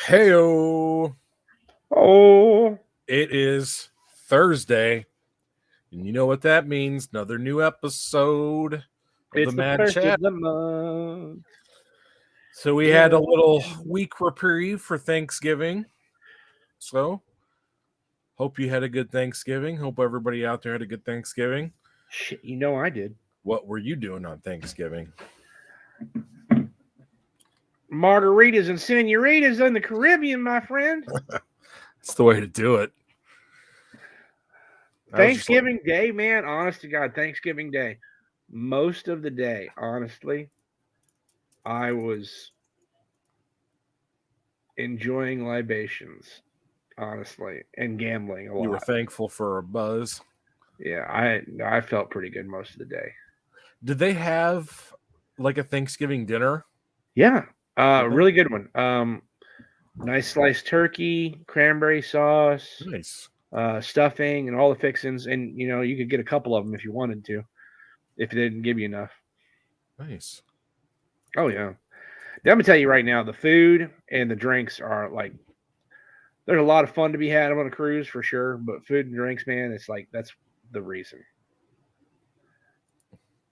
Heyo! Oh, It is Thursday, and you know what that means. Another new episode of it's the the Mad first Chat. of the month. So we had a little week reprieve for Thanksgiving. So hope you had a good Thanksgiving. Hope everybody out there had a good Thanksgiving. Shit, you know I did. What were you doing on Thanksgiving? Margaritas and senoritas in the Caribbean, my friend. That's the way to do it. Thanksgiving Day, man. Honest to God, Thanksgiving Day. Most of the day, honestly, I was enjoying libations, honestly, and gambling a lot. You were thankful for a buzz. Yeah, I felt pretty good most of the day. Did they have like a Thanksgiving dinner? Yeah, really good one. Nice sliced turkey, cranberry sauce. Nice. Stuffing and all the fixings, and you could get a couple of them if you wanted to, if they didn't give you enough. Nice. Oh yeah, now, I'm gonna tell you right now, the food and the drinks are like, there's a lot of fun to be had on a cruise for sure, but food and drinks, man, it's like that's the reason.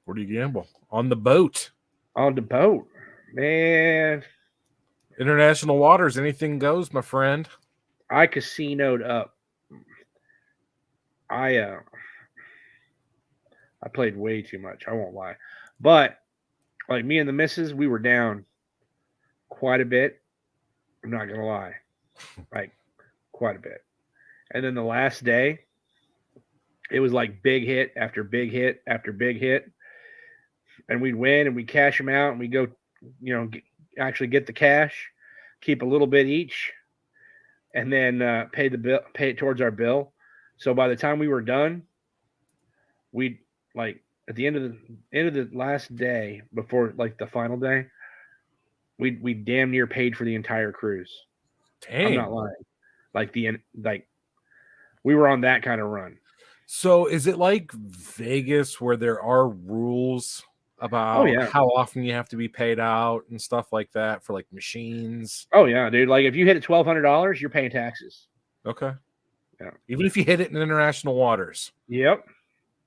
Where do you gamble? On the boat. On the boat, man. International waters, anything goes, my friend. I casinoed up. I played way too much. I won't lie, but like me and the missus, we were down quite a bit. I'm not gonna lie, like quite a bit. And then the last day, it was like big hit after big hit after big hit, and we'd win and we'd cash them out and we'd go, actually get the cash, keep a little bit each, and then pay it towards our bill. So by the time we were done, we'd like at the end of the last day before like the final day, we damn near paid for the entire cruise. Dang. I'm not lying. Like we were on that kind of run. So is it like Vegas where there are rules about how often you have to be paid out and stuff like that for like machines? Oh yeah, dude. Like if you hit it $1,200, you're paying taxes. Okay. Yeah. Even if you hit it in international waters. Yep.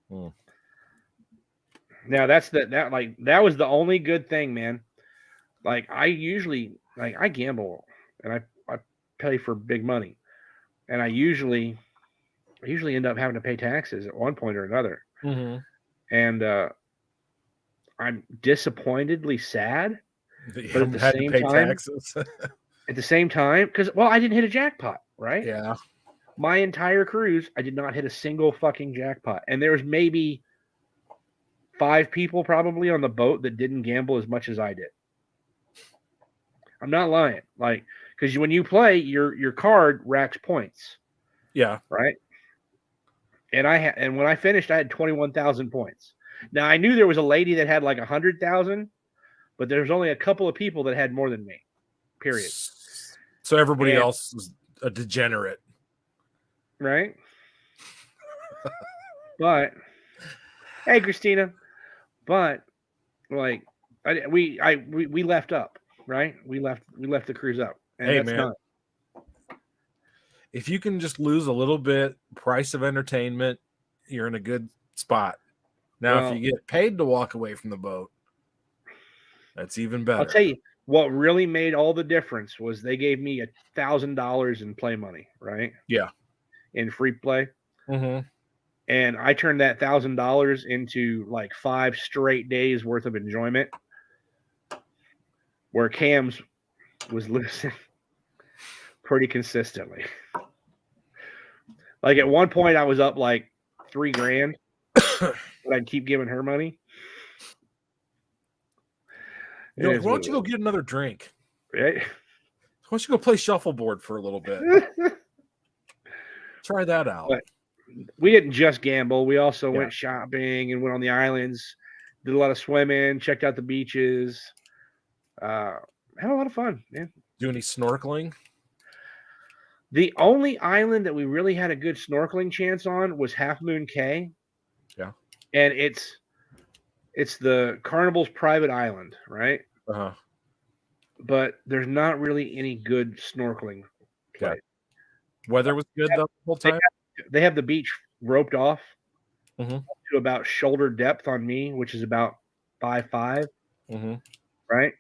Now that was the only good thing, man. Like I usually I gamble and I pay for big money, and I usually end up having to pay taxes at one point or another. Mm-hmm. And I'm disappointedly sad, but at the same time, taxes. At the same time, because I didn't hit a jackpot, right? Yeah. My entire cruise, I did not hit a single fucking jackpot, and there was maybe 5 people probably on the boat that didn't gamble as much as I did. I'm not lying, like because when you play, your card racks points. Yeah. Right. And when I finished, I had 21,000 points. Now I knew there was a lady that had like 100,000, but there's only a couple of people that had more than me. Period. So everybody else is a degenerate, right? But hey, Christina, but like we left up, right? We left the cruise up, and hey, that's man. not. If you can just lose a little bit price of entertainment, you're in a good spot. Now, if you get paid to walk away from the boat, that's even better. I'll tell you what really made all the difference was they gave me $1,000 in play money, right? Yeah. In free play. Mm-hmm. And I turned that $1,000 into like 5 straight days worth of enjoyment, where Cam's was losing pretty consistently. Like at one point I was up like $3,000, but I'd keep giving her money. Why don't you go get another drink? Right? Why don't you go play shuffleboard for a little bit? Try that out. But we didn't just gamble. We also went shopping and went on the islands, did a lot of swimming, checked out the beaches. Had a lot of fun, man. Do any snorkeling? The only island that we really had a good snorkeling chance on was Half Moon Cay. Yeah. And it's the Carnival's private island, right? Uh-huh. but there's not really any good snorkeling place. Weather was good the whole time. They have the beach roped off Mm-hmm. to about shoulder depth on me, which is about 5'5", Mm-hmm. right?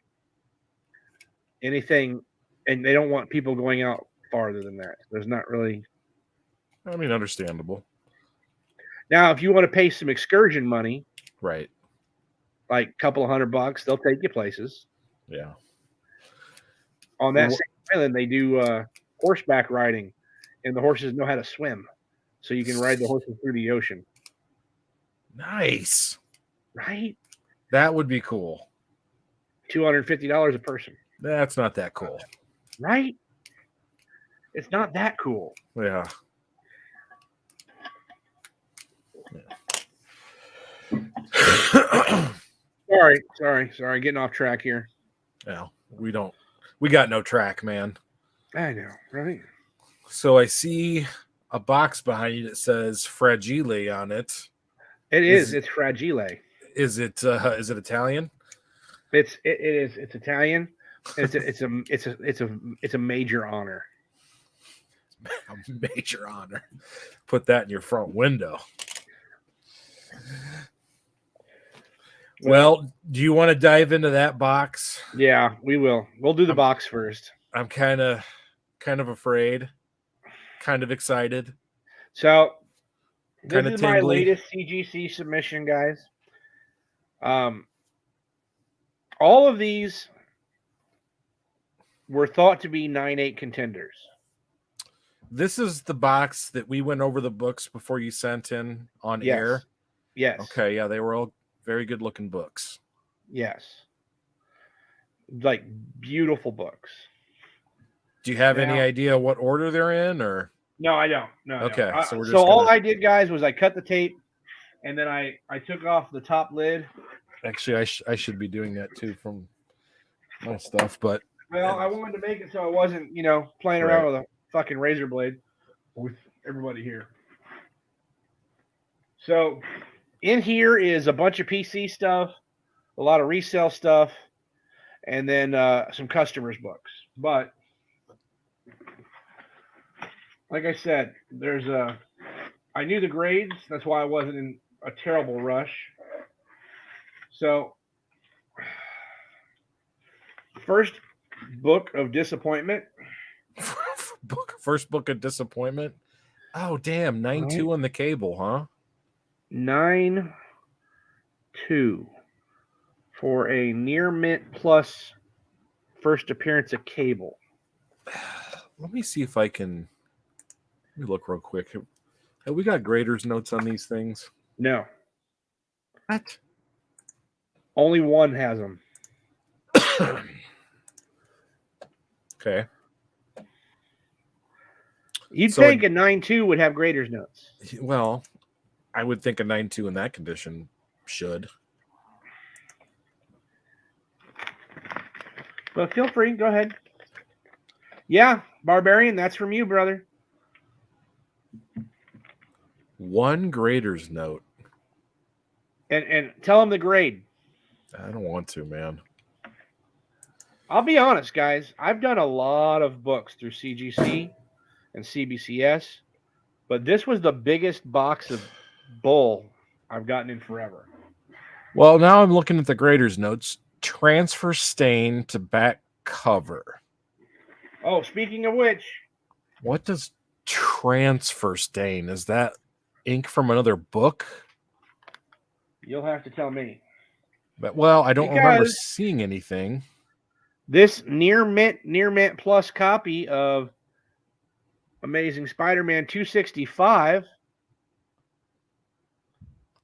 Anything, and they don't want people going out farther than that. There's not really. I mean, understandable. Now, if you want to pay some excursion money, Right. like a couple of $100, they'll take you places. Yeah. On that same island, they do horseback riding, and the horses know how to swim, so you can ride the horses through the ocean. Nice. Right? That would be cool. $250 a person. That's not that cool. Right? It's not that cool. Yeah. Sorry. Getting off track here. Yeah, we got no track, man. I know, right? So I see a box behind you that says Fragile on it. It's Fragile. Is it Italian? It's Italian. It's a major honor. A major honor. Put that in your front window. Well, do you want to dive into that box? Yeah, we will. We'll do the box first. I'm kind of afraid, kind of excited. So this Kinda is my tingly. latest CGC submission, guys. All of these were thought to be 9/8 contenders. This is the box that we went over the books before you sent in on air. Yes. Okay, yeah, they were all very good looking books. Yes. Like beautiful books. Do you have any idea what order they're in, or? No, I don't. No. Okay, no. so we're so all I did, guys, was I cut the tape, and then I took off the top lid. Actually, I should be doing that too from my stuff, but well, I wanted to make it so I wasn't, playing around with a fucking razor blade with everybody here. So in here is a bunch of PC stuff, a lot of resale stuff, and then some customers' books. But like I said, I knew the grades. That's why I wasn't in a terrible rush. So first book of disappointment. First book of disappointment. Oh, damn. 9-2 on the cable, huh? 9-2 for a near mint plus first appearance of cable. Let me see if I can. Let me look real quick. Have we got grader's notes on these things? No. What? Only one has them. Okay. You'd think a 9-2 would have grader's notes. Well, I would think a 9-2 in that condition should. But feel free. Go ahead. Yeah, Barbarian, that's from you, brother. One grader's note. And tell him the grade. I don't want to, man. I'll be honest, guys. I've done a lot of books through CGC and CBCS, but this was the biggest box of bull I've gotten in forever. Well, now I'm looking at the grader's notes. Transfer stain to back cover. Oh, speaking of which. What does transfer stain? Is that ink from another book? You'll have to tell me. But, well, I don't remember seeing anything. This near mint plus copy of Amazing Spider-Man 265.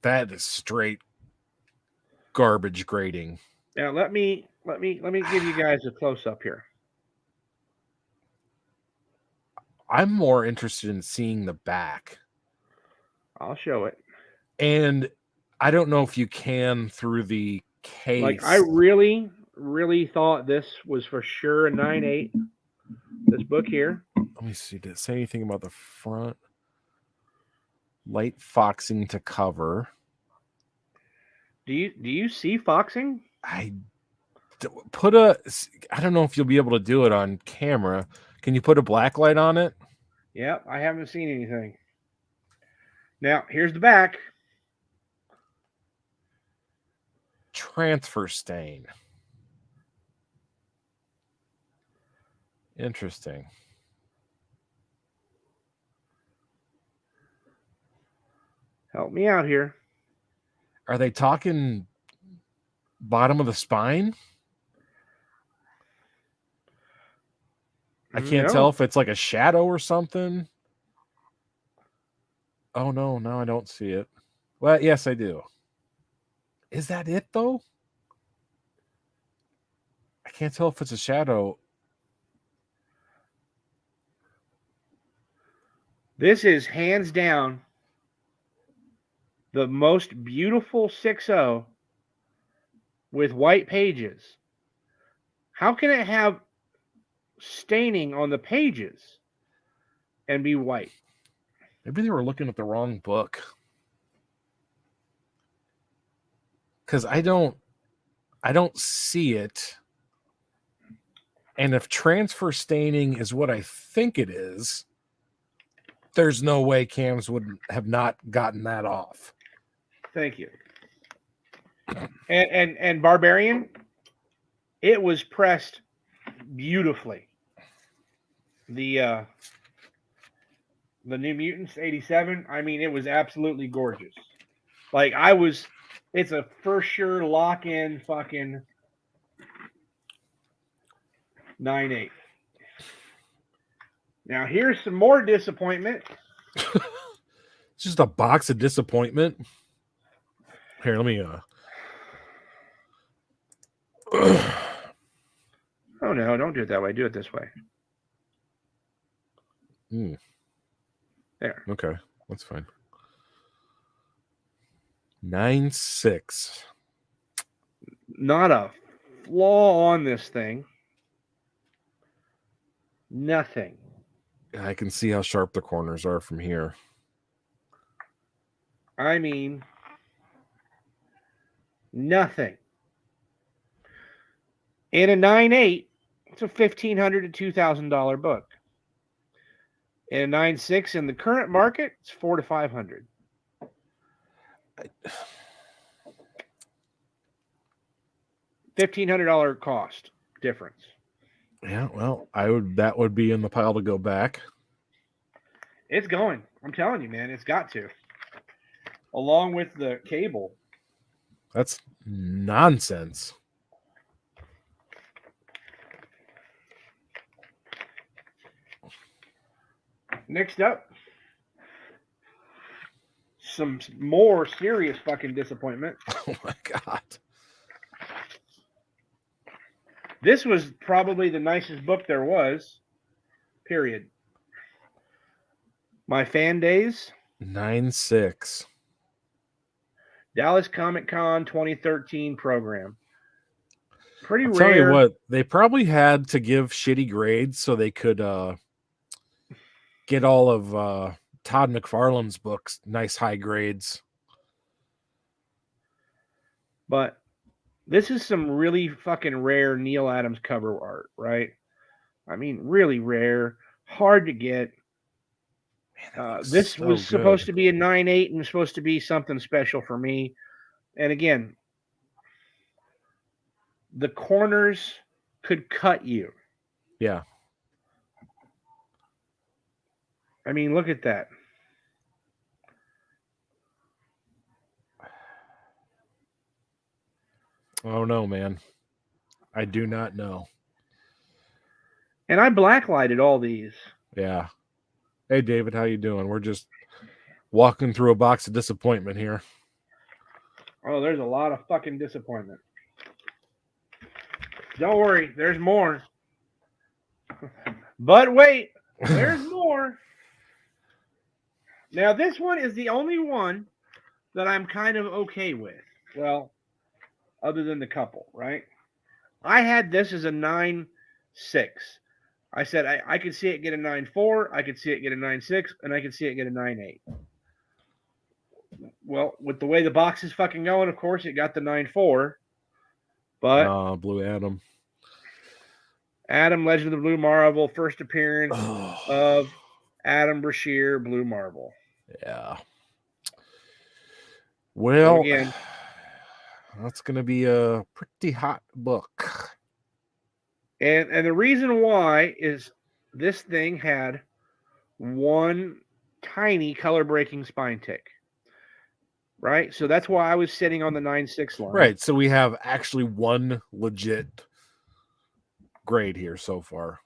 That is straight garbage grading. Now let me give you guys a close up here. I'm more interested in seeing the back. I'll show it. And I don't know if you can through the case. Like I really thought this was for sure a 9/8. This book here. Let me see. Did it say anything about the front? Light foxing to cover. Do you see foxing? I put a. I don't know if you'll be able to do it on camera. Can you put a black light on it? Yep, I haven't seen anything. Now, here's the back. Transfer stain. Interesting. Help me out here. Are they talking bottom of the spine? I can't tell if it's like a shadow or something. Oh, no, now I don't see it. Well, yes, I do. Is that it, though? I can't tell if it's a shadow. This is hands down the most beautiful 6.0 with white pages. How can it have staining on the pages and be white? Maybe they were looking at the wrong book. Because I don't see it. And if transfer staining is what I think it is, there's no way cams would have not gotten that off. Thank you. And Barbarian, it was pressed beautifully. The New Mutants 87, I mean, it was absolutely gorgeous. Like, it's a for sure lock-in fucking 9.8. Now, here's some more disappointment. It's just a box of disappointment. Here, let me Oh no, don't do it that way. Do it this way. There. Okay, that's fine. 9.6. Not a flaw on this thing. Nothing. I can see how sharp the corners are from here. I mean, nothing. In a 9.8, it's a $1,500 to $2,000 book. In a 9.6 in the current market, it's $400 to $500. $1,500 cost difference. Yeah, well, that would be in the pile to go back. It's going. I'm telling you, man, it's got to. Along with the cable. That's nonsense. Next up, some more serious fucking disappointment. Oh my God. This was probably the nicest book there was, period. My Fan Days. 9.6. Dallas Comic Con 2013 program. Pretty I'll rare. tell you what, they probably had to give shitty grades so they could get all of Todd McFarlane's books nice high grades. But this is some really fucking rare Neil Adams cover art, right? I mean, really rare, hard to get. This was supposed to be a 9.8 and was supposed to be something special for me. And again, the corners could cut you. Yeah. I mean, look at that. Oh no, man. I do not know. And I blacklighted all these. Yeah. Hey, David, how you doing? We're just walking through a box of disappointment here. Oh, there's a lot of fucking disappointment. Don't worry, there's more. But wait, there's more. Now, this one is the only one that I'm kind of okay with. Well, other than the couple, right? I had this as a 9.6. I said I could see it get a 9.4, I could see it get a 9.6, and I could see it get a 9.8. Well, with the way the box is fucking going, of course, it got the 9.4. But Blue Adam. Adam, Legend of the Blue Marble, first appearance of Adam Brashear, Blue Marble. Yeah. Well, So again, that's going to be a pretty hot book. And the reason why is this thing had one tiny color breaking spine tick. Right? So that's why I was sitting on the 9.6 line. Right. So we have actually one legit grade here so far.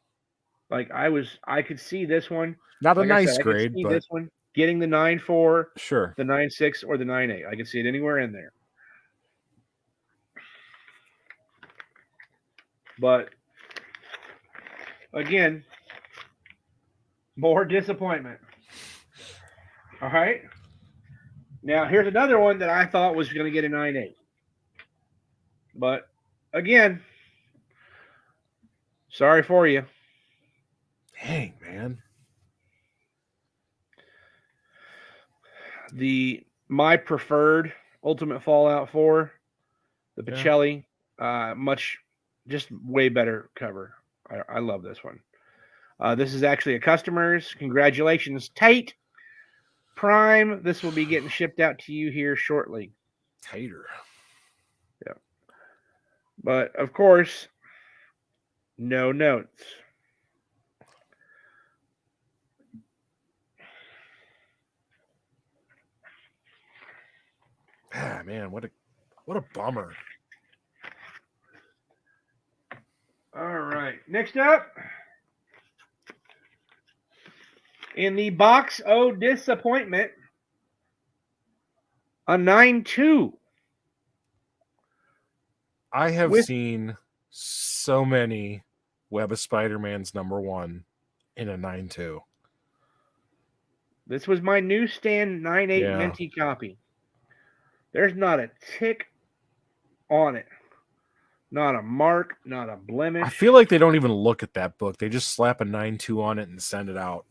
Like I could see this one. Not a like nice I said, grade, I could see but this one getting the 9.4, sure. the 9.6, or the 9.8. I could see it anywhere in there. But again, more disappointment. All right. Now here's another one that I thought was going to get a 9.8. But again, sorry for you. Dang, man. My preferred Ultimate Fallout 4, the Pacelli, just way better cover. I love this one. This is actually a customer's. Congratulations, Tate Prime. This will be getting shipped out to you here shortly. Tater. Yeah. But of course, no notes. Ah, man, what a bummer. All right. Next up, in the box O disappointment, a 9.2. I have seen so many Web of Spider-Man's #1 in a 9.2. This was my newsstand 9.8 minty copy. There's not a tick on it. Not a mark, not a blemish. I feel like they don't even look at that book. They just slap a 9.2 on it and send it out.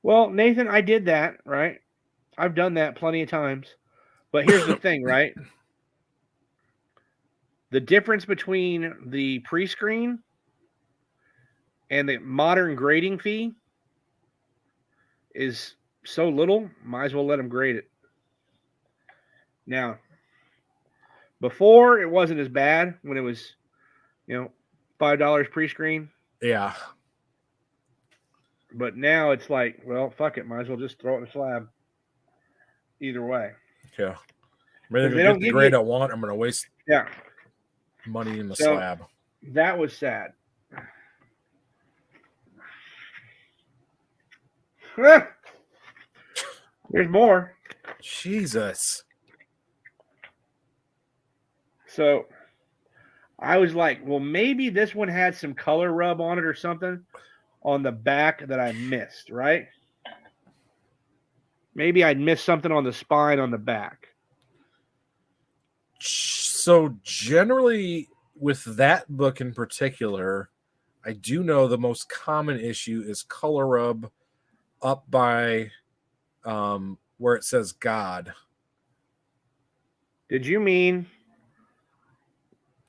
Well, Nathan, I did that, right? I've done that plenty of times. But here's the thing, right? The difference between the pre-screen and the modern grading fee is so little, might as well let them grade it. Now, before it wasn't as bad when it was, $5 pre-screen. Yeah. But now it's like, well, fuck it. Might as well just throw it in the slab. Either way. Yeah. I'm going to get the grade I want. I'm going to waste money in the slab. That was sad. There's more. Jesus. So I was like, well, maybe this one had some color rub on it or something on the back that I missed, right? Maybe I'd missed something on the spine on the back. So generally with that book in particular, I do know the most common issue is color rub up by where it says God. Did you mean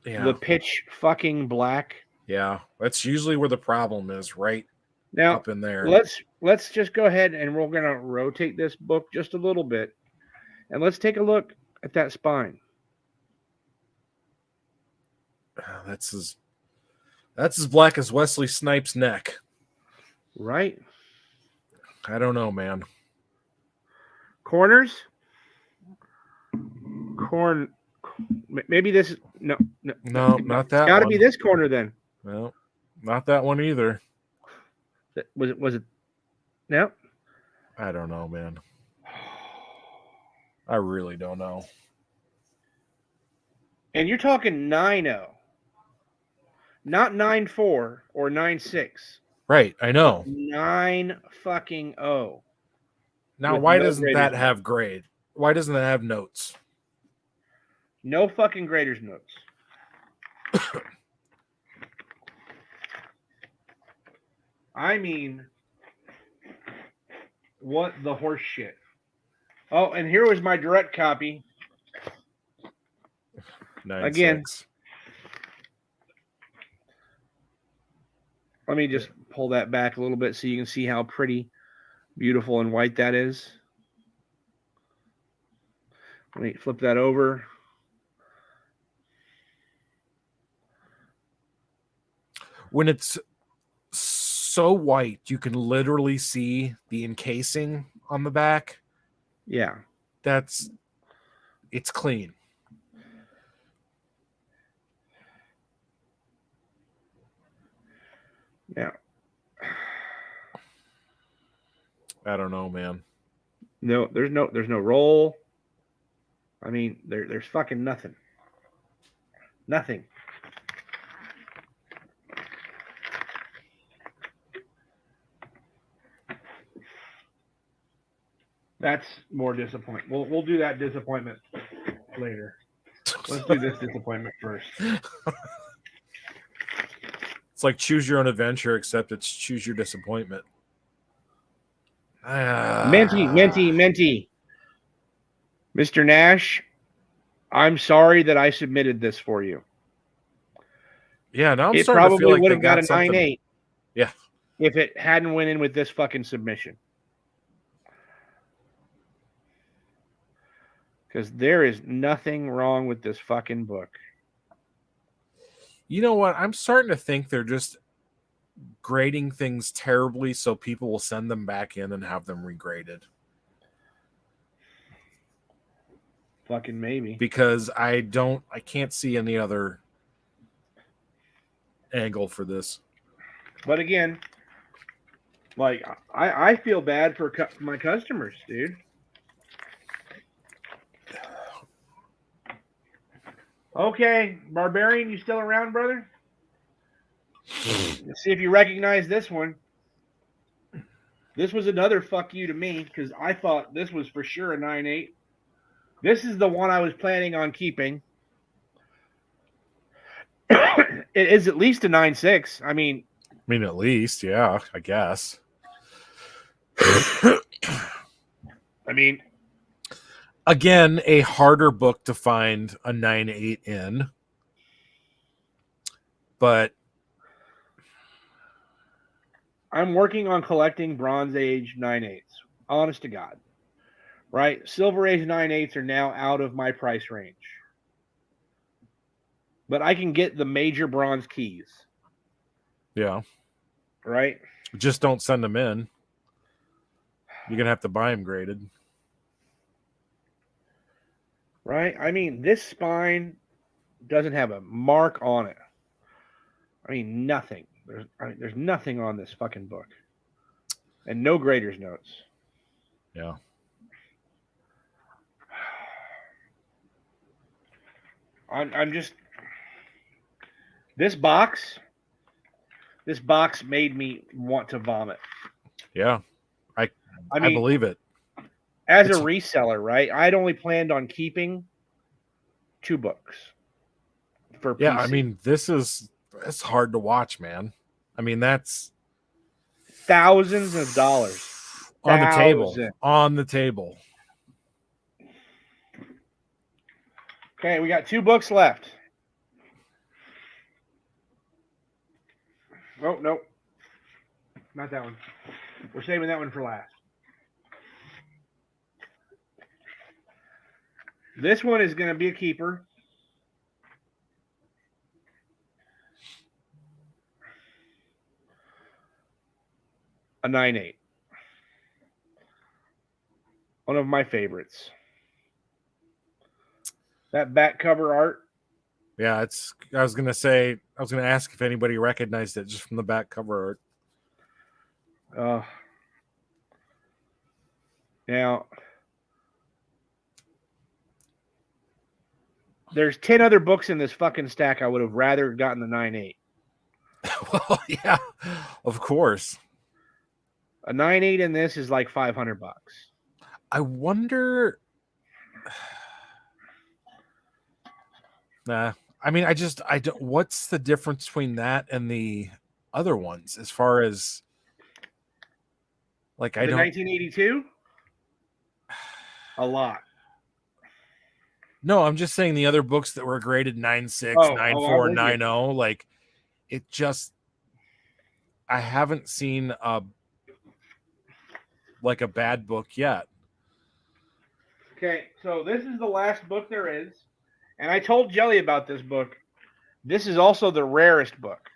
the pitch fucking black? Yeah, that's usually where the problem is, right? Now, up in there. Let's just go ahead and we're going to rotate this book just a little bit. And let's take a look at that spine. That's as black as Wesley Snipes' neck. Right? I don't know, man. Corners? Maybe this is no, not that. It's got to be this corner then. No, not that one either. Was it? No. I don't know, man. I really don't know. And you're talking 9.0, not 9.4 or 9.6. Right, I know. 9 fucking 0. Now, why doesn't that have grade? Why doesn't that have notes? No fucking grader's notes. I mean, what the horse shit. Oh, and here was my direct copy. Again, 9.6. let me just pull that back a little bit so you can see how pretty, beautiful, and white that is. Let me flip that over. When it's so white, you can literally see the encasing on the back. Yeah. It's clean. Yeah. I don't know, man. No, there's no roll. I mean, there's fucking nothing. Nothing. That's more disappointing. We'll do that disappointment later. Let's do this disappointment first. It's like choose your own adventure, except it's choose your disappointment. Menti. Mr. Nash, I'm sorry that I submitted this for you. Yeah, now I'm It starting to feel probably like would they have got got a something. 9.8. Yeah. If it hadn't went in with this fucking submission. Because there is nothing wrong with this fucking book. You know what? I'm starting to think they're just grading things terribly so people will send them back in and have them regraded. Fucking maybe. Because I can't see any other angle for this. But again, like, I feel bad for my customers, dude. Okay, Barbarian, you still around, brother? Let's see if you recognize this one. This was another fuck you to me because I thought this was for sure a 9.8. This is the one I was planning on keeping. It is at least a 9.6. I mean, at least, yeah, I guess. I mean, again, a harder book to find a 9.8 in. But I'm working on collecting Bronze Age 9.8s. Honest to God. Right? Silver Age 9.8s are now out of my price range. But I can get the major bronze keys. Yeah. Right? Just don't send them in. You're going to have to buy them graded. Right? I mean, this spine doesn't have a mark on it. I mean, nothing. There's nothing on this fucking book. And no grader's notes. Yeah. I'm just... This box made me want to vomit. Yeah. I mean, believe it. As a reseller, right? I'd only planned on keeping 2 books for PC. Yeah, I mean, it's hard to watch, man. I mean, that's thousands of dollars on the table. On the table. Okay, we got 2 books left. Oh, nope. Not that one. We're saving that one for last. This one is going to be a keeper. A 9.8. One of my favorites. That back cover art. Yeah, I was going to ask if anybody recognized it just from the back cover art. Now, there's 10 other books in this fucking stack I would have rather gotten the 9.8. Well, yeah, of course. A 9.8 in this is like $500. I wonder. Nah, I mean, I don't. What's the difference between that and the other ones as far as like the 1982? A lot. No, I'm just saying the other books that were graded 9.6, Oh, 9.4, I'm with you. 9.0, like it just I haven't seen a bad book yet. Okay, so this is the last book there is. And I told Jelly about this book. This is also the rarest book.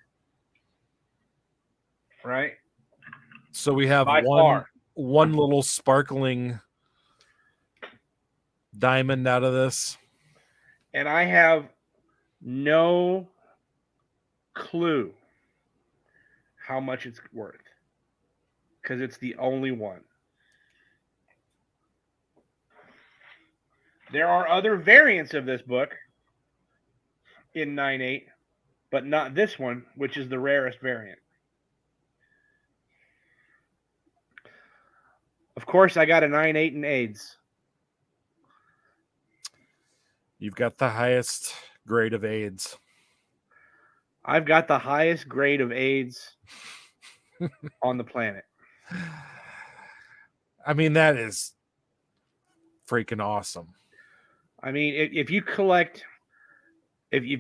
Right? So we have By far. one little sparkling diamond out of this. And I have no clue how much it's worth. Because it's the only one. There are other variants of this book in 9.8, but not this one, which is the rarest variant. Of course, I got a 9.8 in AIDS. You've got the highest grade of AIDS. I've got the highest grade of AIDS on the planet. I mean, that is freaking awesome. I mean, if you collect, there's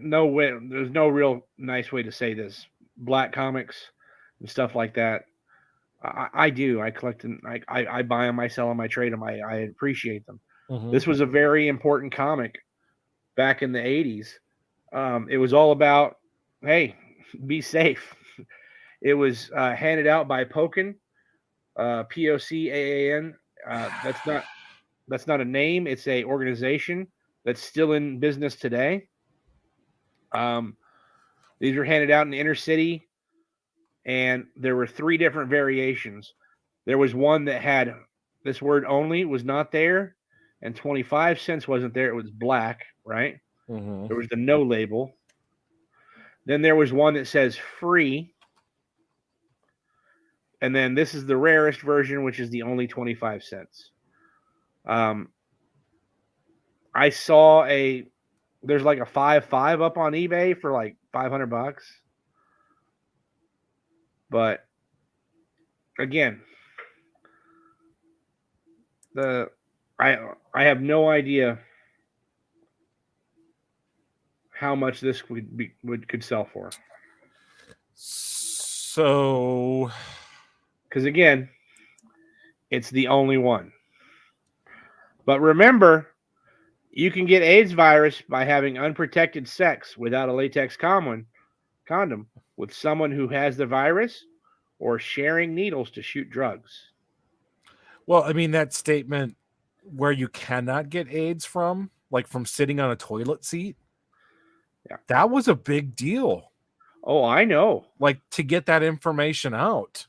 no way, there's no real nice way to say this. Black comics and stuff like that. I do. I collect them. I buy them. I sell them. I trade them. I appreciate them. Mm-hmm. This was a very important comic back in the 80s. It was all about, hey, be safe. It was handed out by Pocan, POCAAN. That's not a name. It's a organization that's still in business today. These were handed out in the inner city, and there were 3 different variations. There was one that had this word only was not there, and 25 cents wasn't there. It was black, right? Mm-hmm. There was the no label. Then there was one that says free. And then this is the rarest version, which is the only 25 cents. I saw there's like a 5.5 up on eBay for like $500. But again, I have no idea how much this could sell for. So, because again, it's the only one. But remember, you can get AIDS virus by having unprotected sex without a latex condom with someone who has the virus, or sharing needles to shoot drugs. well, I mean, that statement where you cannot get AIDS from, like from sitting on a toilet seat, that was a big deal. Oh, I know. Like to get that information out.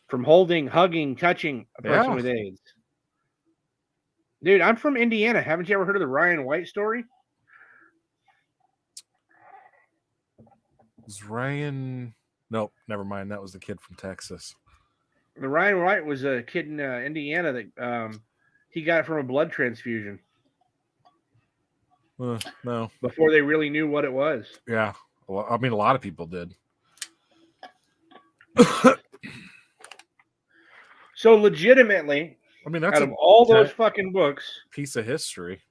From holding, hugging, touching a person with AIDS. Dude, I'm from Indiana. Haven't you ever heard of the Ryan White story? Was Ryan... Nope, never mind. That was the kid from Texas. The Ryan White was a kid in Indiana that he got it from a blood transfusion. No. Before they really knew what it was. Yeah. Well, I mean, a lot of people did. So legitimately, I mean, that's out of all those fucking books, piece of history.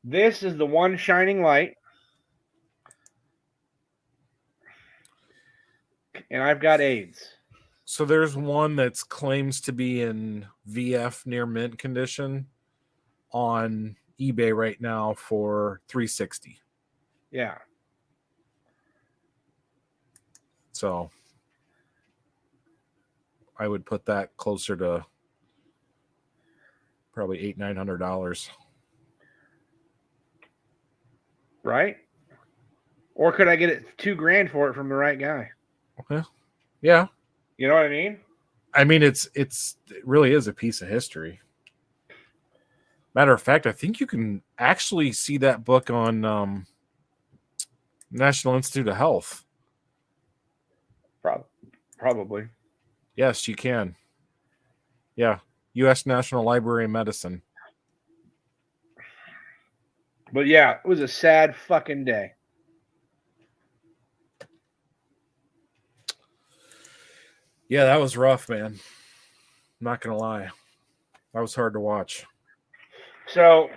This is the one shining light. And I've got AIDS. So there's one that's claims to be in VF near mint condition on eBay right now for $360. Yeah. So I would put that closer to probably $800-900. Right? Or could I get it $2,000 for it from the right guy? Okay. Yeah. You know what I mean? I mean, it really is a piece of history. Matter of fact, I think you can actually see that book on National Institute of Health. Probably. Yes, you can. Yeah. U.S. National Library of Medicine. But yeah, it was a sad fucking day. Yeah, that was rough, man. Not gonna lie, that was hard to watch. So,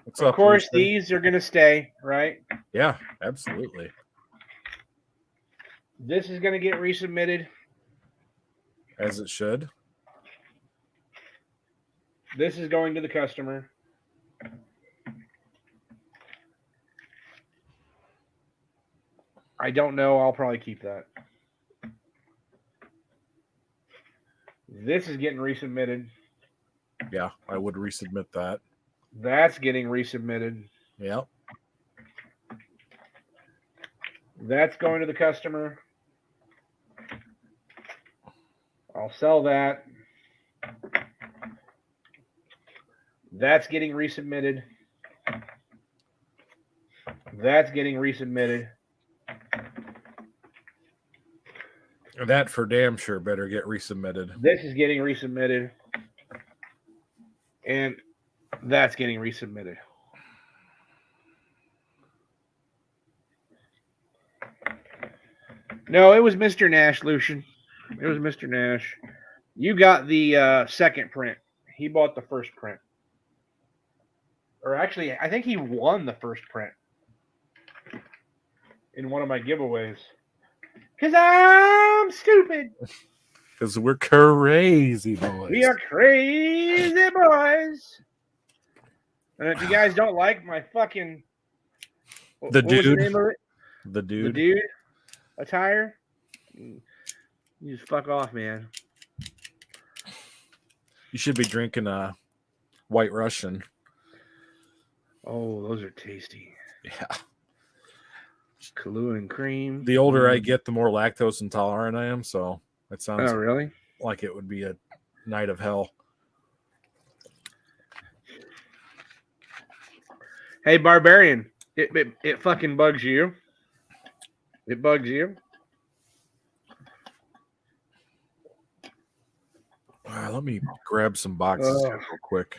What's of up, course, Lucy? these are going to stay, right? Yeah, absolutely. This is going to get resubmitted. As it should. This is going to the customer. I don't know. I'll probably keep that. This is getting resubmitted. Yeah, I would resubmit that. That's getting resubmitted. Yep. That's going to the customer. I'll sell that. That's getting resubmitted. That's getting resubmitted. That for damn sure better get resubmitted. This is getting resubmitted. And that's getting resubmitted. No, it was Mr. Nash, Lucian. It was Mr. Nash. You got the second print. He bought the first print. Or actually, I think he won the first print in one of my giveaways. Because I'm stupid. Because we're crazy boys. We are crazy boys. And if you guys don't like my fucking... What was the name of it? The dude. The dude attire? You just fuck off, man. You should be drinking a White Russian. Oh, those are tasty. Yeah. Kahlua and cream. The older I get, the more lactose intolerant I am. So that sounds really? like it would be a night of hell. Hey, Barbarian, it fucking bugs you. It bugs you. Let me grab some boxes here real quick.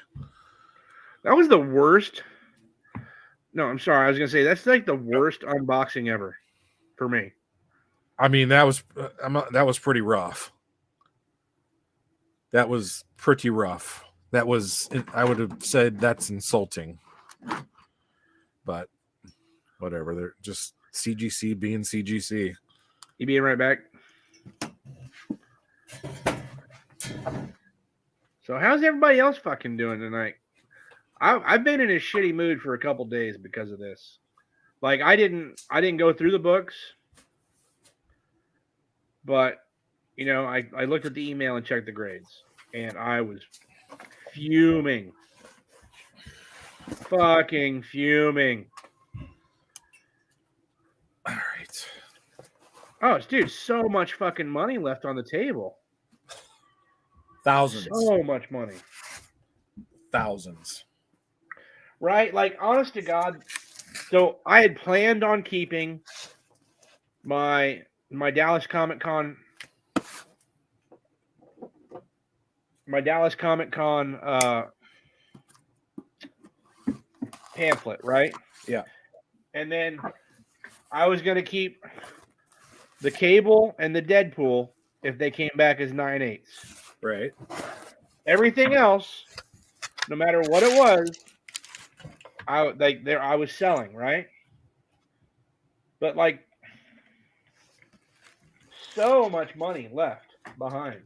That was the worst. No, I'm sorry. I was gonna say that's like the worst unboxing ever for me. I mean, that was pretty rough. That was pretty rough. That was, I would have said that's insulting. But whatever. They're just CGC being CGC. You being right back. So how's everybody else fucking doing tonight? I've been in a shitty mood for a couple days because of this. Like I didn't go through the books, but you know, I looked at the email and checked the grades, and I was fuming. Fucking fuming. All right. Oh, dude, so much fucking money left on the table. Thousands. So much money. Thousands. Right? Like, honest to God. So I had planned on keeping my Dallas Comic Con pamphlet, right? Yeah. And then I was going to keep the Cable and the Deadpool if they came back as 9/8. Right. Everything else, no matter what it was, I was selling, right? But like so much money left behind.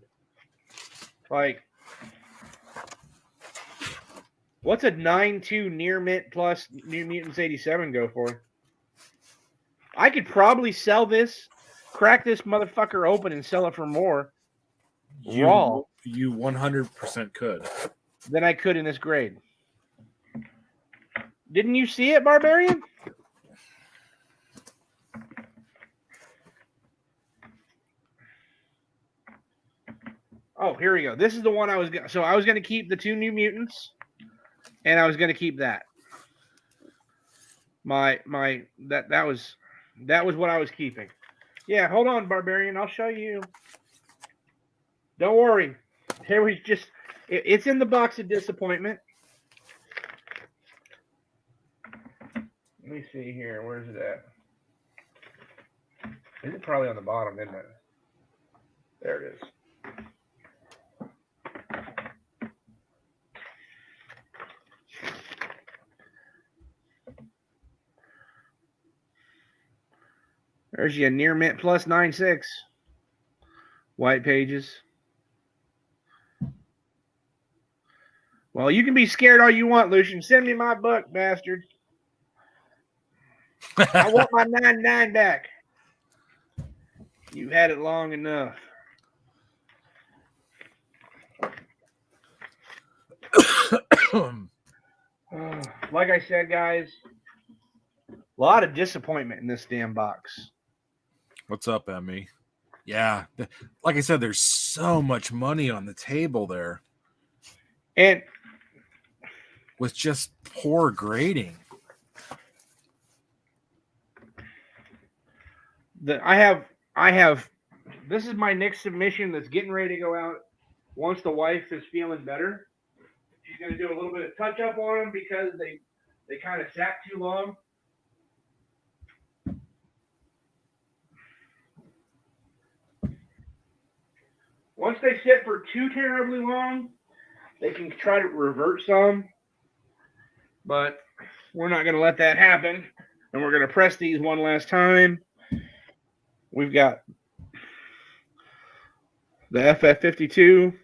Like, what's a 9/2 near mint plus New Mutants 87 go for? I could probably sell this, crack this motherfucker open and sell it for more raw. You 100% could. Than I could in this grade. Didn't you see it, Barbarian? Oh, here we go. This is the one I was going to... So I was going to keep the 2 New Mutants, and I was going to keep that. That was what I was keeping. Yeah, hold on, Barbarian. I'll show you. Don't worry. Here we just... It's in the box of disappointment. Let me see here. Where's it at? Is it probably on the bottom, isn't it? There it is. There's your near mint plus 9.6. White pages. Well, you can be scared all you want, Lucian. Send me my book, bastard. I want my 9.9 back. You've had it long enough. Like I said, guys, a lot of disappointment in this damn box. What's up, Emmy? Yeah, like I said, there's so much money on the table there. And with just poor grading. I have this is my next submission that's getting ready to go out once the wife is feeling better. She's going to do a little bit of touch up on them because they kind of sat too long. Once they sit for too terribly long, they can try to revert some, but we're not going to let that happen. And we're going to press these one last time. We've got the FF52,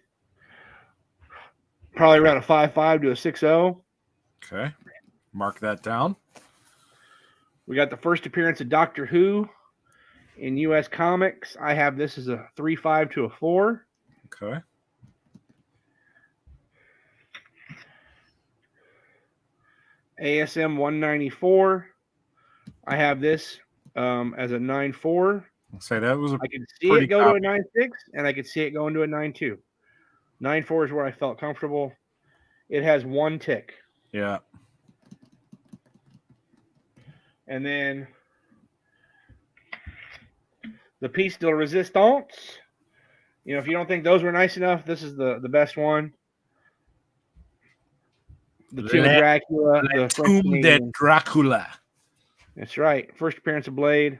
probably around a 5.5 to a 6.0. Okay, mark that down. We got the first appearance of Doctor Who in U.S. Comics. I have this as a 3.5 to a 4. Okay. ASM 194. I have this as a 9.4. I'll say that was I could see it go to a 9.6, and I could see it going to a 9.2. 9.4 is where I felt comfortable. It has one tick. Yeah. And then the piece de resistance. You know, if you don't think those were nice enough, this is the best one. The Tomb of Dracula. The Tomb de Dracula. That's right. First appearance of Blade.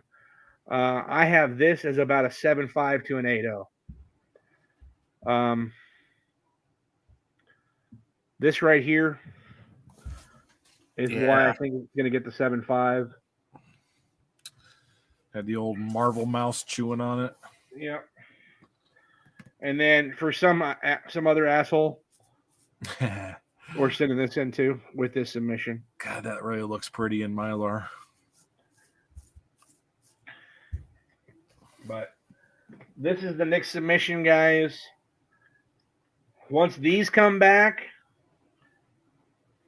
I have this as about a 7.5 to an 8.0. This right here is why I think it's going to get the 7.5. Had the old Marvel mouse chewing on it. Yep. And then for some other asshole, we're sending this in too with this submission. God, that really looks pretty in Mylar. But this is the next submission, guys. Once these come back,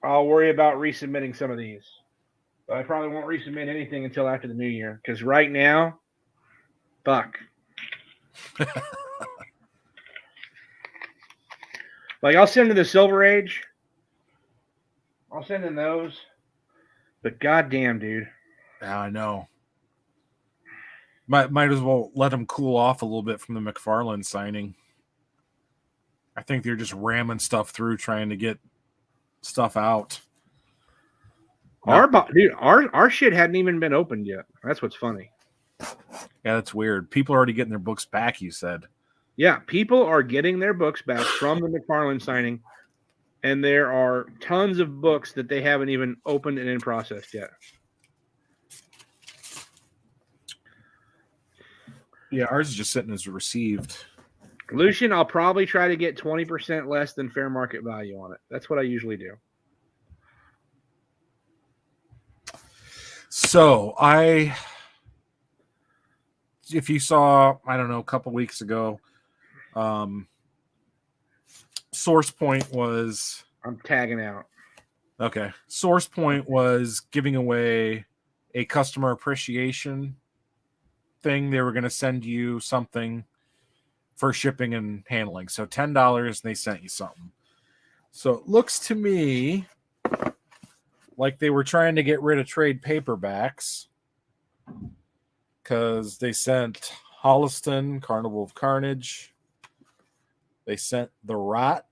I'll worry about resubmitting some of these. But I probably won't resubmit anything until after the new year. Because right now, fuck. Like, I'll send in the Silver Age. I'll send in those. But goddamn, dude. Yeah, I know. Might as well let them cool off a little bit from the McFarlane signing. I think they're just ramming stuff through, trying to get stuff out. Our shit hadn't even been opened yet. That's what's funny. Yeah, that's weird. People are already getting their books back, you said. Yeah, people are getting their books back from the McFarlane signing, and there are tons of books that they haven't even opened and in process yet. Yeah, ours is just sitting as received. Lucian, I'll probably try to get 20% less than fair market value on it. That's what I usually do. So if you saw, I don't know, a couple weeks ago, Source Point was... I'm tagging out. Okay. Source Point was giving away a customer appreciation thing. They were going to send you something for shipping and handling. So $10, and they sent you something. So it looks to me like they were trying to get rid of trade paperbacks because they sent Holliston, Carnival of Carnage. They sent The Rot.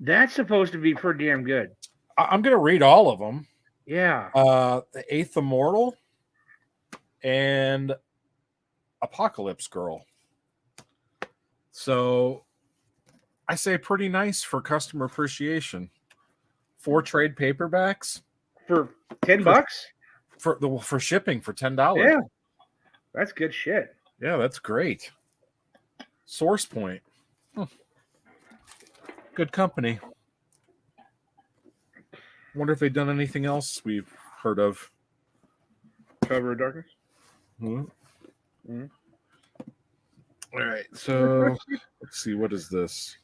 That's supposed to be pretty damn good. I'm going to read all of them. Yeah. The Eighth Immortal and Apocalypse Girl. So I say pretty nice for customer appreciation. 4 trade paperbacks For $10? for shipping for $10. Yeah. That's good shit. Yeah, that's great. Source Point. Good company. Wonder if they've done anything else we've heard of. Cover of Darkness. Mm-hmm. All right, so let's see. What is this?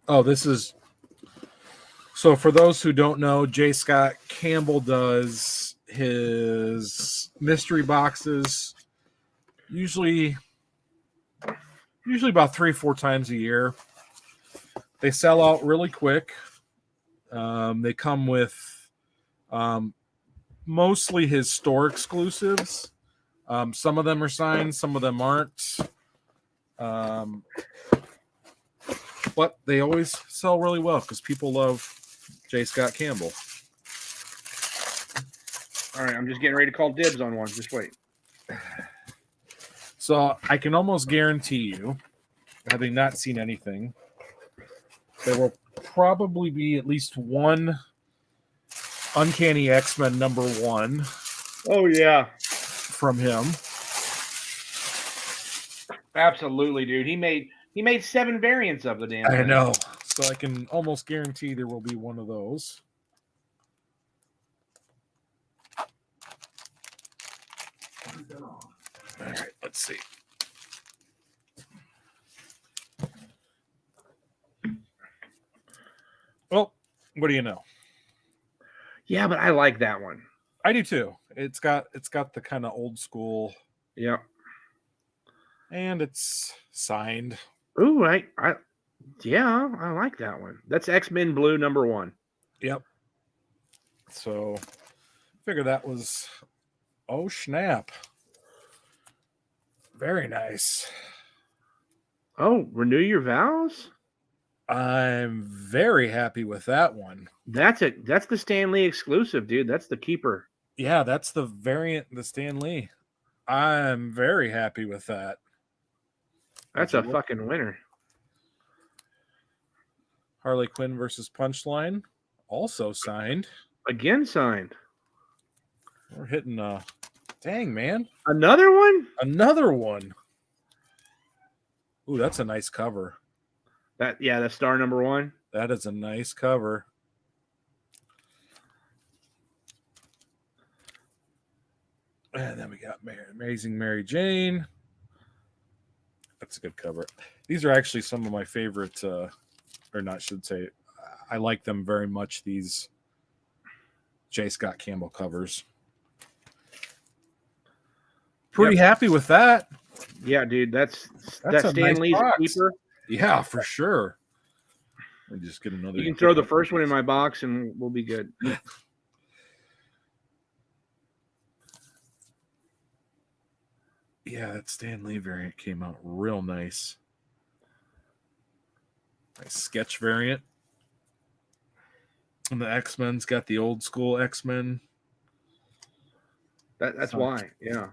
Oh, this is... So for those who don't know, J. Scott Campbell does his mystery boxes usually about 3-4 times a year. They sell out really quick. They come with mostly his store exclusives. Some of them are signed, some of them aren't. But they always sell really well because people love J. Scott Campbell. All right, I'm just getting ready to call dibs on one. Just wait. So I can almost guarantee you, having not seen anything, there will probably be at least one Uncanny X-Men #1. Oh, yeah. From him. Absolutely, dude. He made 7 variants of the damn thing. I know. So I can almost guarantee there will be one of those. All right, let's see. Well, what do you know? Yeah, but I like that one. I do too. It's got the kind of old school. Yeah. And it's signed. Ooh, I like that one. That's X-Men Blue #1. Yep. So figure that was, oh snap. Very nice. Oh, Renew Your Vows? I'm very happy with that one. That's the Stan Lee exclusive, dude. That's the keeper. Yeah, that's the variant, the Stan Lee. I'm very happy with that. That's a fucking winner. Harley Quinn versus Punchline, also signed. Again signed. We're hitting dang, man. Another one? Another one. Ooh, that's a nice cover. That's star #1. That is a nice cover. And then we got Amazing Mary Jane. That's a good cover. These are actually some of my favorite, or not, should say, I like them very much, these J. Scott Campbell covers. Pretty happy with that. Yeah, dude, that's a Stan nice Lee's box. keeper. Yeah, for sure. Let me just get another. You can throw the first one in my box and we'll be good. Yeah, that Stan Lee variant came out real nice. Nice sketch variant. And the X-Men's got the old school X-Men. That's why, yeah.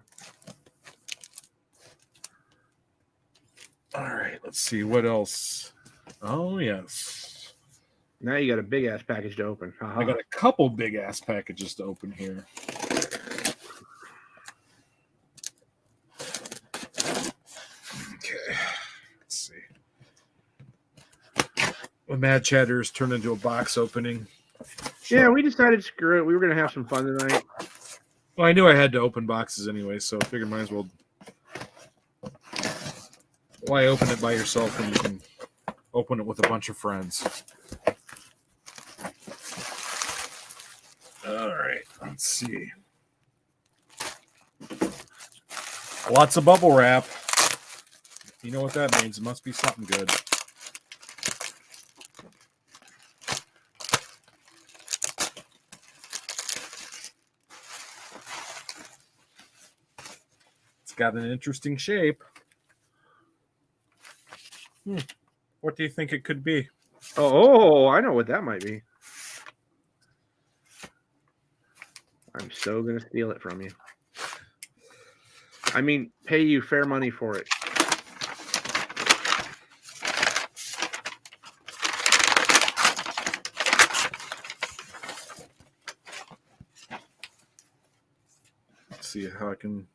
All right, let's see what else. Oh, yes. Now you got a big ass package to open. I got a couple big ass packages to open here. Okay, let's see. Well, Mad Chatters turned into a box opening. Yeah, we decided screw it. We were gonna have some fun tonight. Well, I knew I had to open boxes anyway, so I figured might as well. Why open it by yourself when you can open it with a bunch of friends? All right, let's see. Lots of bubble wrap. You know what that means. It must be something good. It's got an interesting shape. What do you think it could be? Oh, I know what that might be. I'm so gonna steal it from you. I mean, pay you fair money for it. see how I can.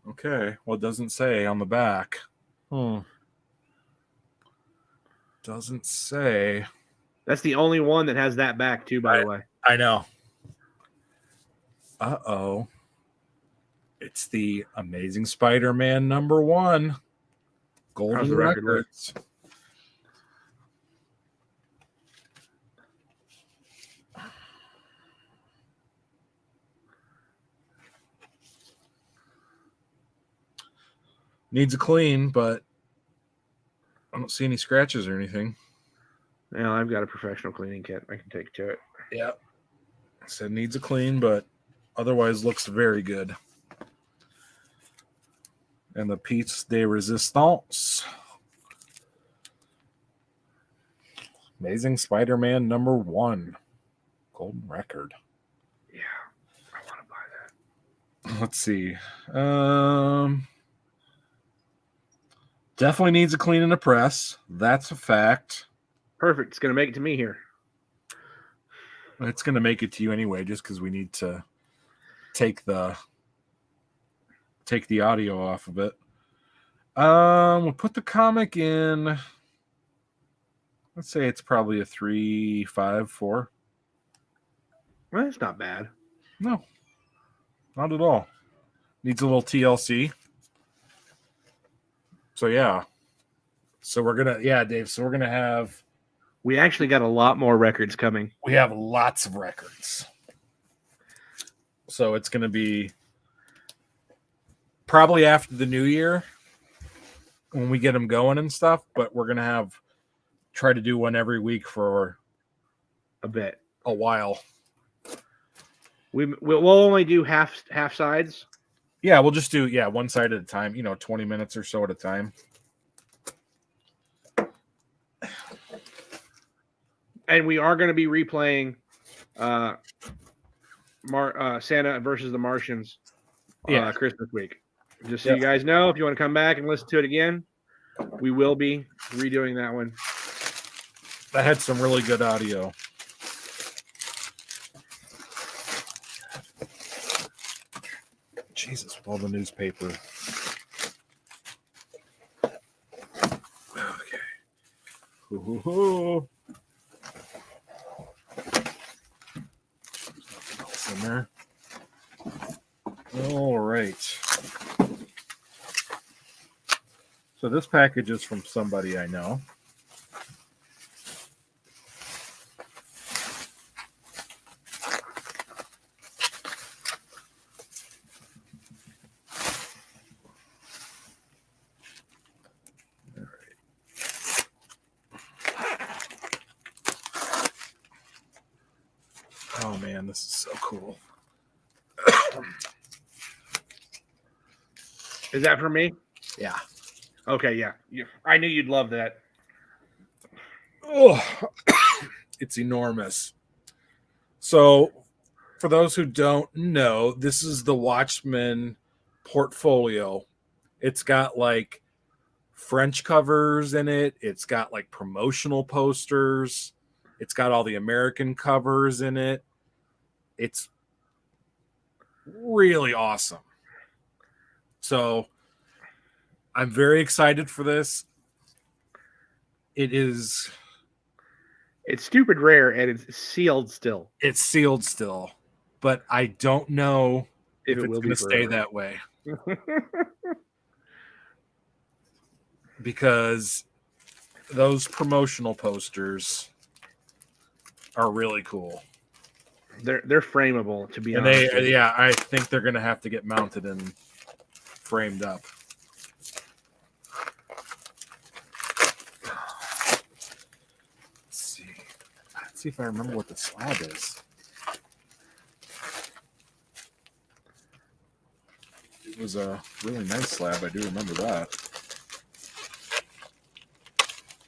Okay. Well, it doesn't say on the back. Doesn't say. That's the only one that has that back too, by the way. I know. Uh-oh. It's the Amazing Spider-Man #1. Golden How's the record look? Records. Needs a clean, but I don't see any scratches or anything. Yeah, I've got a professional cleaning kit I can take to it. Yep. Said needs a clean, but otherwise looks very good. And the piece de resistance. Amazing Spider-Man #1. Golden record. Yeah, I want to buy that. Let's see. Definitely needs a clean and a press. That's a fact. Perfect. It's going to make it to me here. It's going to make it to you anyway, just because we need to take the audio off of it. We'll put the comic in. Let's say it's probably a 3, 5, 4. Well, it's not bad. No, not at all. Needs a little TLC. So yeah. So we're gonna, Dave. So we're gonna have. We actually got a lot more records coming. We have lots of records. So it's gonna be probably after the new year when we get them going and stuff. But we're gonna try to do one every week for a while. We'll only do half sides. Yeah, we'll just do one side at a time. 20 minutes or so at a time. And we are going to be replaying Santa versus the Martians Christmas week. Just so you guys know, if you want to come back and listen to it again, we will be redoing that one. That had some really good audio. Jesus, with all the newspaper. Okay. Ooh. There's nothing else in there. All right. So this package is from somebody I know. Oh man, this is so cool. Is that for me? Yeah. Okay, yeah. I knew you'd love that. Oh, it's enormous. So, for those who don't know, this is the Watchmen portfolio. It's got like French covers in it. It's got like promotional posters. It's got all the American covers in it. It's really awesome. So I'm very excited for this. It's stupid rare and it's sealed still. It's sealed still, but I don't know if it's will going to stay that way. Because those promotional posters are really cool. They're frameable, to be honest. And I think they're going to have to get mounted and framed up. Let's see if I remember what the slab is. It was a really nice slab. I do remember that.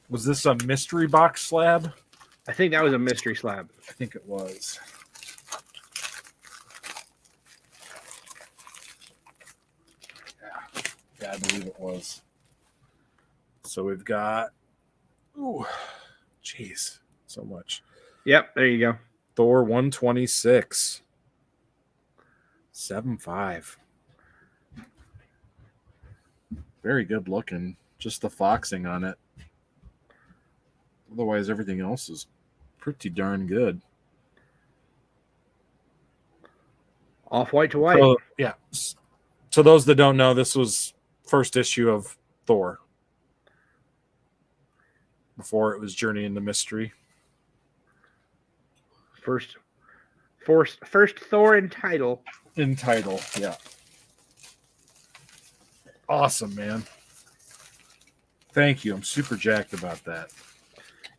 Was this a mystery box slab? I think that was a mystery slab. I think it was. Yeah, I believe it was. So we've got, so much. Yep, there you go. Thor 126. 7.5. Very good looking. Just the foxing on it. Otherwise, everything else is pretty darn good. Off-white to white. So, yeah. So those that don't know, this was first issue of Thor. Before it was Journey into Mystery. First Thor in title. In title, yeah. Awesome, man. Thank you. I'm super jacked about that.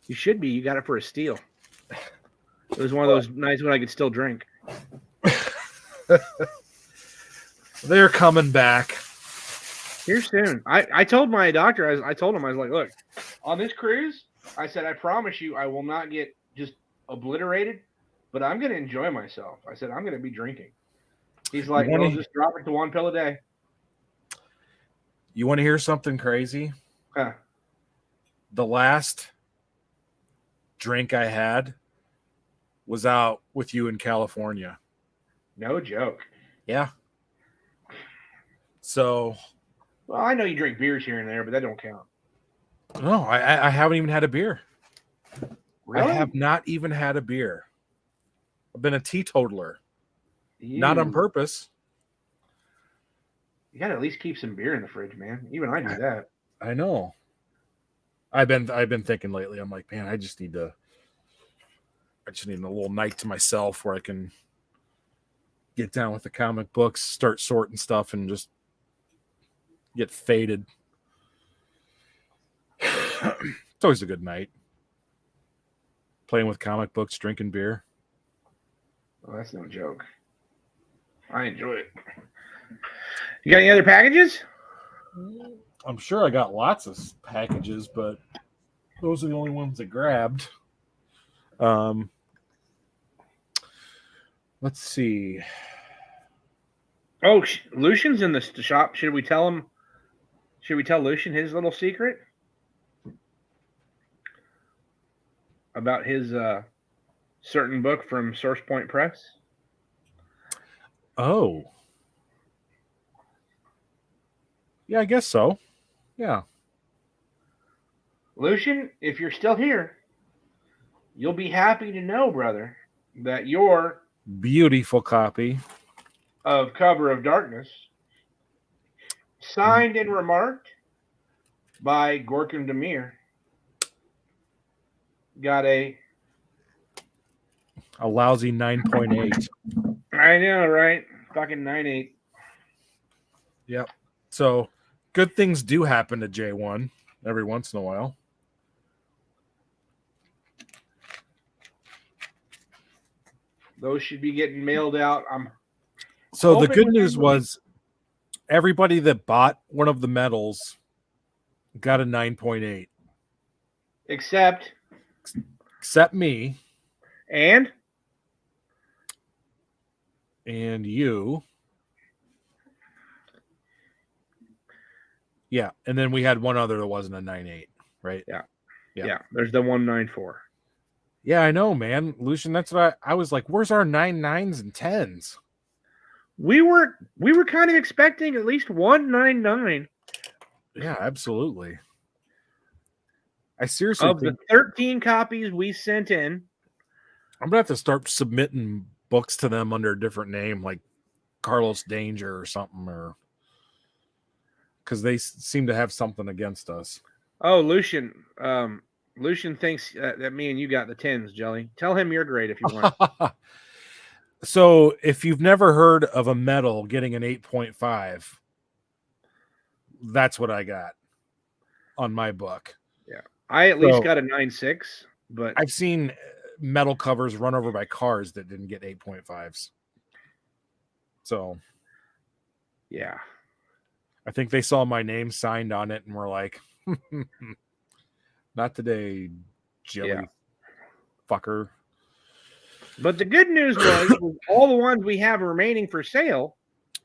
You should be. You got it for a steal. It was one of those nights when I could still drink. They're coming back. Here soon. I told my doctor, I told him, I was like, look, on this cruise, I said, I promise you I will not get just obliterated, but I'm going to enjoy myself. I said, I'm going to be drinking. He's like, well, just drop it to 1 pill a day. You want to hear something crazy? Huh. The last drink I had was out with you in California. No joke. Yeah. So. Well, I know you drink beers here and there, but that don't count. No, I haven't even had a beer. Really? I have not even had a beer. I've been a teetotaler. Not on purpose. You got to at least keep some beer in the fridge, man. Even I do that. I know. I've been thinking lately. I'm like, man, I just need a little night to myself where I can get down with the comic books, start sorting stuff, and just get faded. It's always a good night. Playing with comic books, drinking beer. Well, that's no joke. I enjoy it. You got any other packages? I'm sure I got lots of packages, but those are the only ones that grabbed. Let's see. Oh, Lucian's in the shop. Should we tell him? Should we tell Lucian his little secret about his certain book from Source Point Press? Oh. Yeah, I guess so. Yeah. Lucian, if you're still here, you'll be happy to know, brother, that your beautiful copy of Cover of Darkness, signed and remarked by Gorkum Demir, got a lousy 9.8. I know, right? Fucking 9.8. Yep. So good things do happen to J1 every once in a while. Those should be getting mailed out. So the good news was everybody that bought one of the medals got a 9.8. Except me. And you. Yeah. And then we had one other that wasn't a 9.8, right? Yeah. There's the 194. Yeah, I know, man. Lucian, that's what I was like, where's our 9.9s and 10s? We were kind of expecting at least 199. Yeah, absolutely. I seriously of the 13 copies we sent in. I'm gonna have to start submitting books to them under a different name, like Carlos Danger or something, or because they seem to have something against us. Oh, Lucian. Lucian thinks that me and you got the 10s, Jelly. Tell him you're great if you want. So if you've never heard of a medal getting an 8.5, that's what I got on my book. Yeah. I at least got a 9.6, but I've seen metal covers run over by cars that didn't get 8.5s. So yeah. I think they saw my name signed on it and were like, not today, jelly fucker. But the good news was all the ones we have remaining for sale.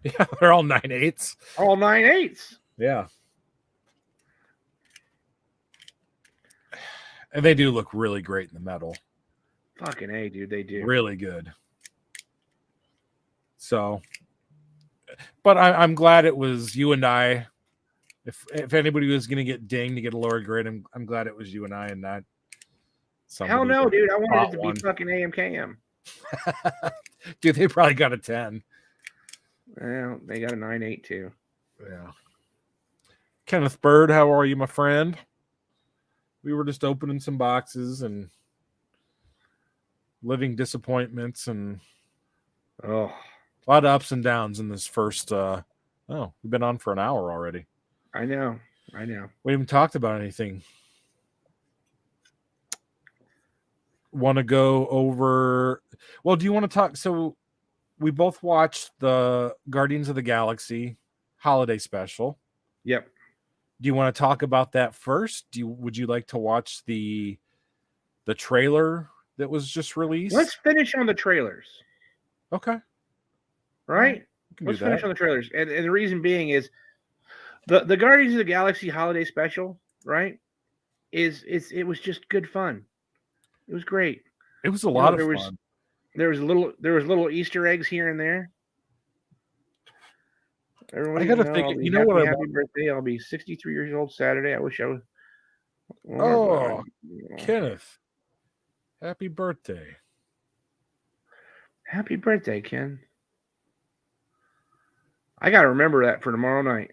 Yeah, they're all 9.8s. All 9.8s. Yeah. And they do look really great in the metal. Fucking A, dude, they do. Really good. So, But I'm glad it was you and I. If anybody was going to get dinged to get a lower grade, I'm glad it was you and I and not somebody. Hell no, dude. I wanted it to one. be fucking AMKM. Dude, they probably got a 10. Well, they got a 9.8 too. Yeah. Kenneth Bird, how are you, my friend? We were just opening some boxes and living disappointments and Oh, a lot of ups and downs in this first. We've been on for an hour already. I know. We haven't talked about anything. Want to go over? Well, do you want to talk? So we both watched the Guardians of the Galaxy holiday special. Yep. Do you want to talk about that first? Would you like to watch the trailer that was just released? Let's finish on the trailers. Okay. Right? Let's finish on the trailers. And the reason being is the Guardians of the Galaxy holiday special, right? It was just good fun. It was great. It was a lot of fun. There was little Easter eggs here and there. Everyone, I gotta think. You know what? Happy birthday! I'll be 63 years old Saturday. I wish I was. Oh, Kenneth! Happy birthday! Happy birthday, Ken! I gotta remember that for tomorrow night.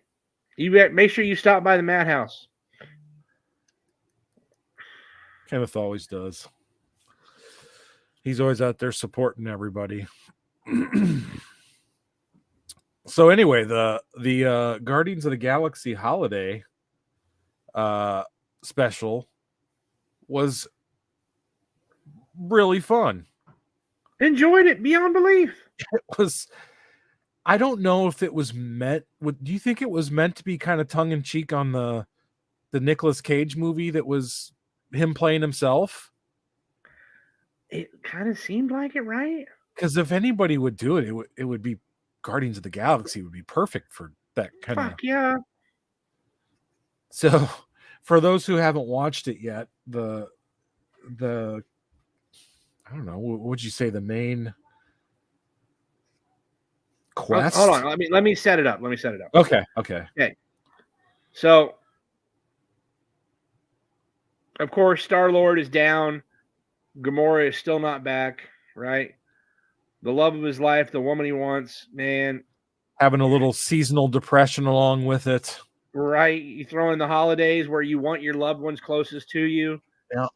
You make sure you stop by the MadHouse. Kenneth always does. He's always out there supporting everybody. So anyway, the Guardians of the Galaxy holiday special was really fun. Enjoyed it beyond belief. It was. I don't know if it was meant. Do you think it was meant to be kind of tongue in cheek on the Nicolas Cage movie that was him playing himself? It kind of seemed like it, right? Because if anybody would do it, it would be Guardians of the Galaxy would be perfect for that kind of. Fuck yeah. So, for those who haven't watched it yet, the I don't know, what would you say the main quest? Hold on, let me set it up. Okay. So, of course, Star-Lord is down. Gamora is still not back, right? The love of his life, the woman he wants, man. Having a little seasonal depression along with it. Right. You throw in the holidays where you want your loved ones closest to you. Yeah.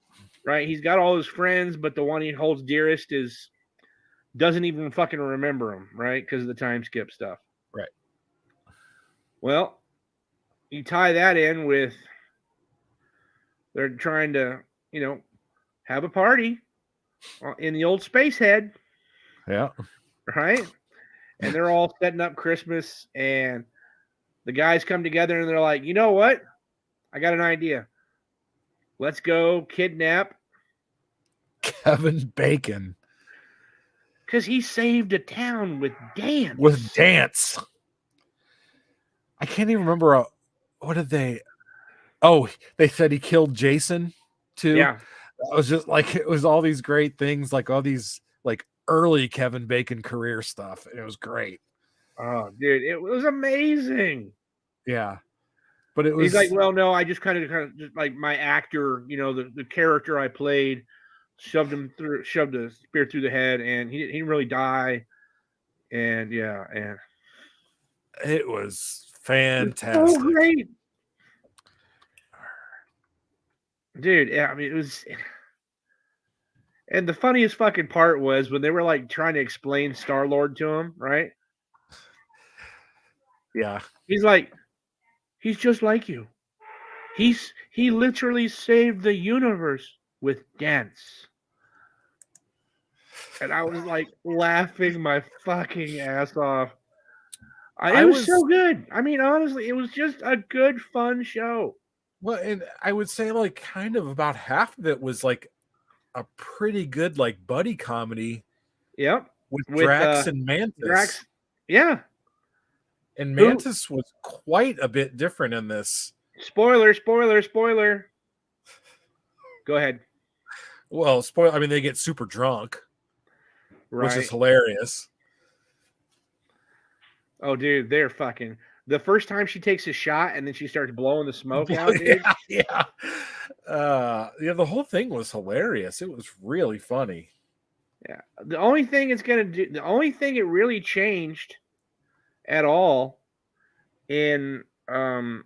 Right. He's got all his friends, but the one he holds dearest doesn't even fucking remember him, right? Because of the time skip stuff. Right. Well, you tie that in with they're trying to, have a party in the old space head. Yeah. Right. And they're all setting up Christmas, and the guys come together and they're like, you know what? I got an idea. Let's go kidnap Kevin Bacon. Because he saved a town with dance. I can't even remember. What did they? Oh, they said he killed Jason too. Yeah. I was just like, it was all these great things, like all these like early Kevin Bacon career stuff. And it was great. Oh, dude, it was amazing. Yeah. But it was. He's like, well, no, I just kind of just like my actor, the character I played, shoved a spear through the head, and he didn't really die. And yeah, and it was fantastic. So great. Dude, yeah, I mean, it was. And the funniest fucking part was when they were like trying to explain Star-Lord to him, right? Yeah. He's like, he's just like you. He literally saved the universe with dance. And I was like laughing my fucking ass off. It was so good. I mean, honestly, it was just a good, fun show. Well, and I would say like kind of about half of it was like a pretty good like buddy comedy. Yep. With Drax and Mantis. Yeah. And Mantis was quite a bit different in this. Spoiler. Go ahead. Well, spoiler. I mean, they get super drunk, which is hilarious. Oh, dude, they're fucking. The first time she takes a shot and then she starts blowing the smoke out, dude. Yeah. The whole thing was hilarious. It was really funny. Yeah. The only thing it really changed at all in the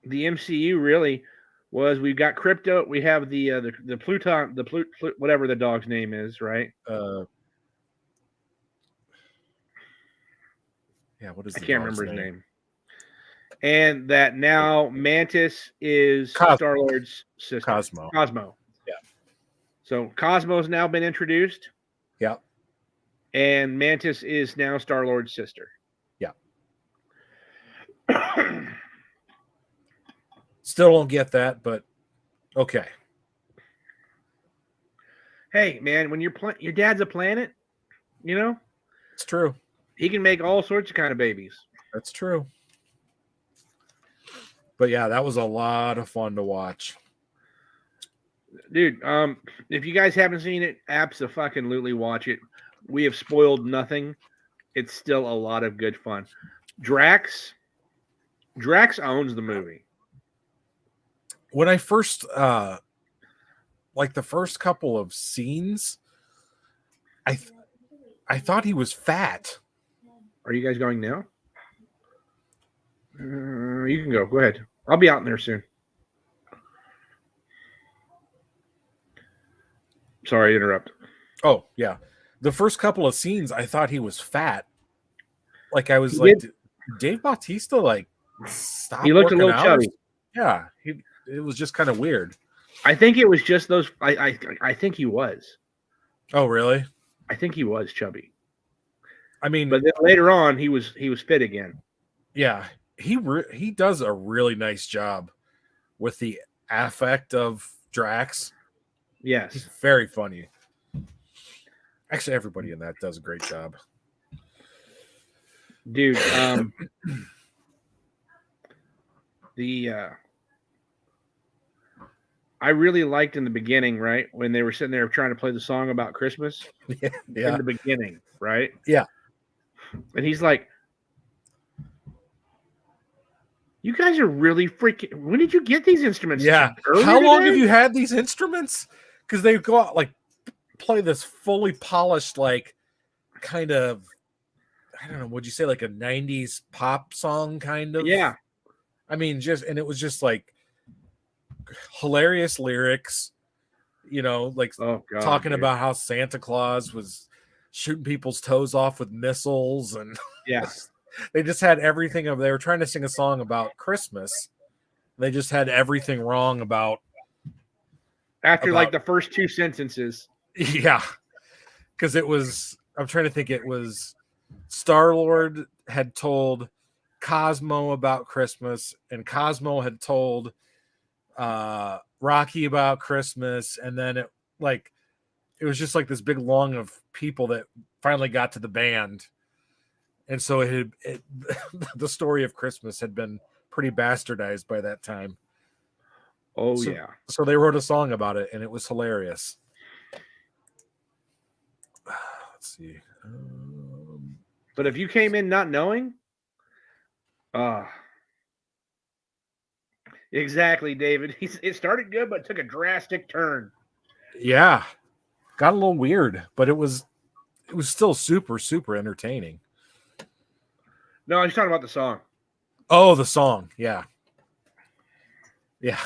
MCU really was we got Crypto. We have the Pluton, whatever the dog's name is, right? Yeah, what is I the can't dog's remember his name? name. And that now Mantis is Cosmo. Star-Lord's sister. Cosmo. Yeah. So Cosmo's now been introduced. Yeah. And Mantis is now Star-Lord's sister. Yeah. Still don't get that, but okay. Hey, man, when your dad's a planet, you know? It's true. He can make all sorts of kind of babies. That's true. But yeah, that was a lot of fun to watch. Dude, if you guys haven't seen it, absolutely watch it. We have spoiled nothing. It's still a lot of good fun. Drax owns the movie. When I first like the first couple of scenes, I thought he was fat. Are you guys going now? You can go. Go ahead. I'll be out in there soon. Sorry to interrupt. Oh, yeah. The first couple of scenes, I thought he was fat. Like I was like, Dave Bautista, like, stop. He looked a little out chubby. Yeah, it was just kind of weird. I think it was just those. I think he was. Oh, really? I think he was chubby. I mean, but then later on, he was fit again. Yeah, he does a really nice job with the affect of Drax. Yes, he's very funny. Actually, everybody in that does a great job, dude. I really liked in the beginning, right, when they were sitting there trying to play the song about Christmas. Yeah. In the beginning, right? Yeah. And he's like, "You guys are really freaking. When did you get these instruments? Yeah. How long have you had these instruments? Because they go out like play this fully polished, like kind of, I don't know, would you say like a 90s pop song kind of? Yeah. I mean, it was just like hilarious lyrics, like talking about how Santa Claus was shooting people's toes off with missiles, and they just had everything of. They were trying to sing a song about Christmas. They just had everything wrong about. After like the first two sentences. Yeah, because it was. I'm trying to think. It was Star-Lord had told Cosmo about Christmas, and Cosmo had told Rocky about Christmas, and then it was just like this big long of people that finally got to the band, and so the story of Christmas had been pretty bastardized by that time. So they wrote a song about it, and it was hilarious. Let's see. But if you came in not knowing, exactly, David. It started good, but took a drastic turn. Yeah, got a little weird, but it was still super, super entertaining. No, I was talking about the song. Oh, the song. Yeah. Yeah.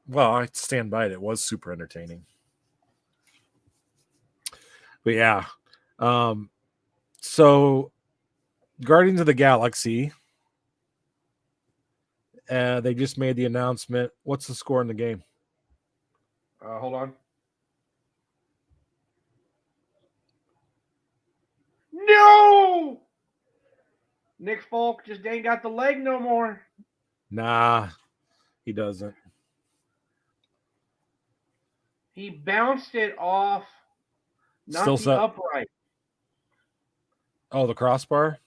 Well, I stand by it. It was super entertaining. But yeah. So Guardians of the Galaxy, they just made the announcement. What's the score in the game? Hold on. No! Nick Folk just ain't got the leg no more. Nah, he doesn't. He bounced it off. Not the upright. Oh, the crossbar?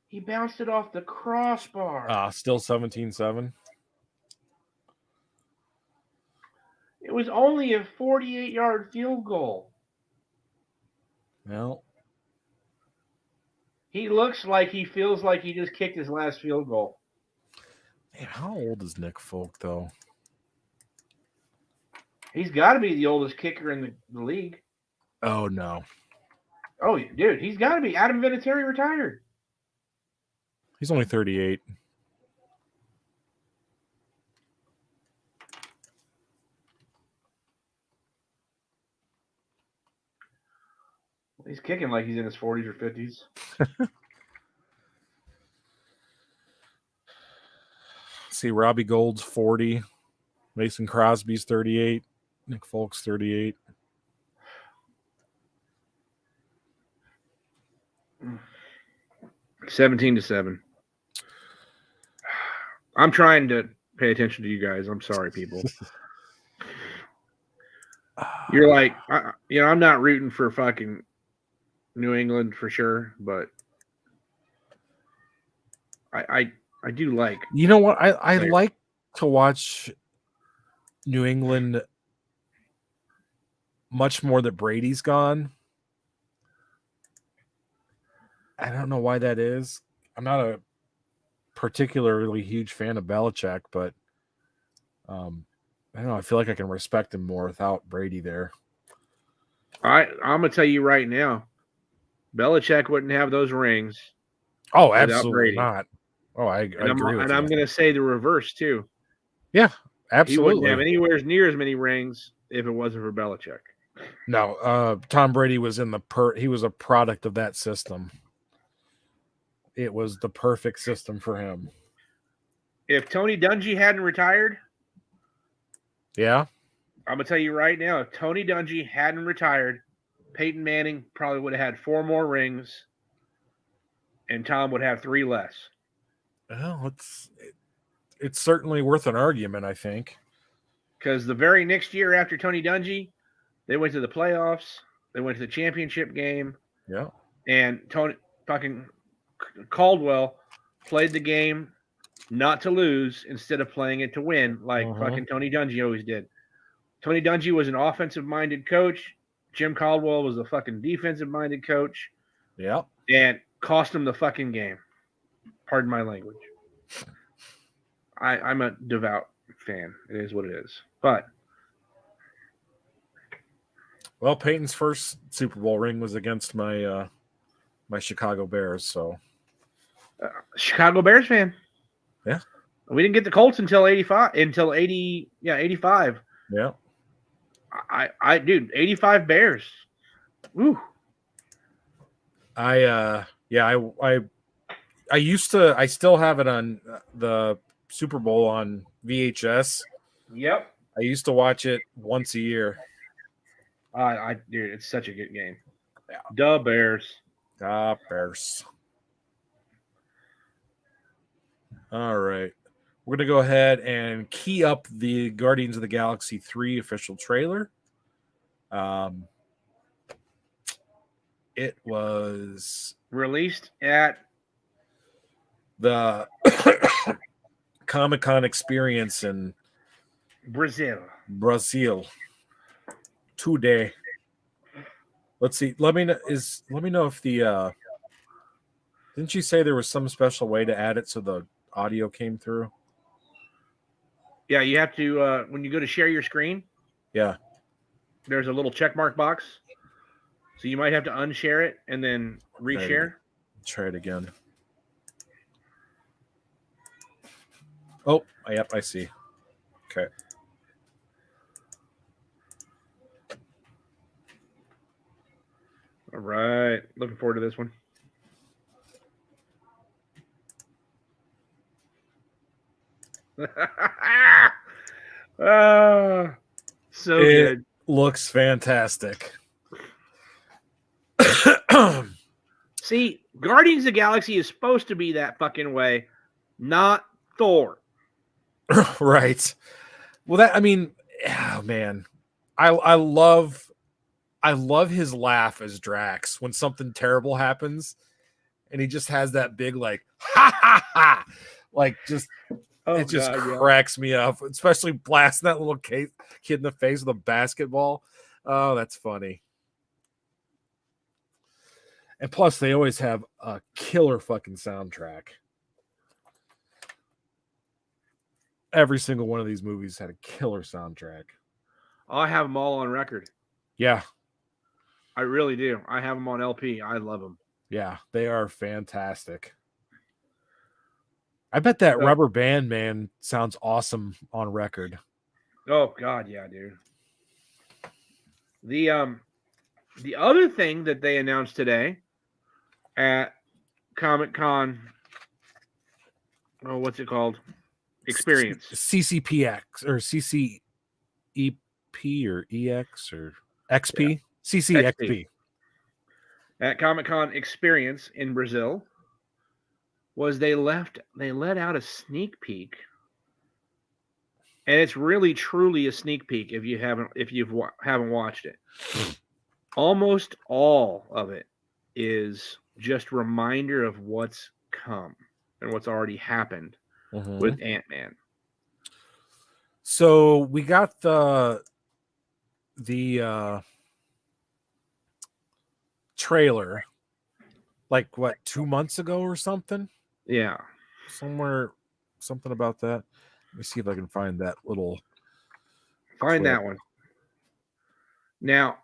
He bounced it off the crossbar. Still 17-7. It was only a 48-yard field goal. Well, He looks like he feels like he just kicked his last field goal. Man, how old is Nick Folk, though? He's got to be the oldest kicker in the league. Oh, no. Oh, dude, he's got to be. Adam Vinatieri retired. He's only 38. He's kicking like he's in his 40s or 50s. See, Robbie Gold's 40. Mason Crosby's 38. Nick Folk's 38. Mm. 17-7. I'm trying to pay attention to you guys. I'm sorry, people. You're like, I'm not rooting for fucking New England for sure, but I do like. You know what? I like to watch New England much more that Brady's gone. I don't know why that is. I'm not a particularly huge fan of Belichick, but I don't know. I feel like I can respect him more without Brady there. I'm gonna tell you right now, Belichick wouldn't have those rings. Oh, absolutely not. Oh, I agree with you. And I'm gonna say the reverse too. Yeah, absolutely. He wouldn't have anywhere near as many rings if it wasn't for Belichick. No, Tom Brady was he was a product of that system. It was the perfect system for him. If Tony Dungy hadn't retired, yeah, I'm gonna tell you right now, if Tony Dungy hadn't retired, Peyton Manning probably would have had 4 more rings, and Tom would have 3 less. Well, it's certainly worth an argument, I think. Because the very next year after Tony Dungy, they went to the playoffs. They went to the championship game. Yeah. And Tony fucking Caldwell played the game not to lose instead of playing it to win, like fucking Tony Dungy always did. Tony Dungy was an offensive-minded coach. Jim Caldwell was a fucking defensive-minded coach. Yeah. And cost him the fucking game. Pardon my language. I'm a devout fan. It is what it is. But well, Peyton's first Super Bowl ring was against my my Chicago Bears, so Chicago Bears fan. Yeah. We didn't get the Colts until 85. Until 85. Yeah. Dude, 85 Bears. Woo. I still have it on the Super Bowl on VHS. Yep. I used to watch it once a year. Dude, it's such a good game. Yeah. The Bears. The Bears. All right. We're going to go ahead and key up the Guardians of the Galaxy 3 official trailer. It was released at the Comic-Con experience in Brazil today. Let's see. Let me know if the didn't you say there was some special way to add it so the audio came through? Yeah, you have to when you go to share your screen. Yeah. There's a little check mark box. So you might have to unshare it and then reshare. Try it again. Oh, yep, I see. Okay. All right. Looking forward to this one. So good. Looks fantastic. See, Guardians of the Galaxy is supposed to be that fucking way, not Thor. Right. Well, oh man, I love his laugh as Drax when something terrible happens, and he just has that big like ha ha ha, like just it just cracks me up, especially blasting that little kid in the face with a basketball. Oh, that's funny. And plus, they always have a killer fucking soundtrack. Every single one of these movies had a killer soundtrack. I have them all on record. Yeah. I really do. I have them on LP. I love them. Yeah, they are fantastic. I bet that Rubber Band Man sounds awesome on record. Oh God, yeah, dude. The other thing that they announced today at Comic-Con, oh, what's it called? Experience. CCPX or CCEP or EX or XP? Yeah. CCXP. At Comic-Con Experience in Brazil was they let out a sneak peek. And it's really truly a sneak peek if you haven't watched it. Almost all of it is just a reminder of what's come and what's already happened with Ant-Man. So we got the trailer like what, 2 months ago or something? Yeah. Something about that. Let me see if I can find that little. Find that one. Now,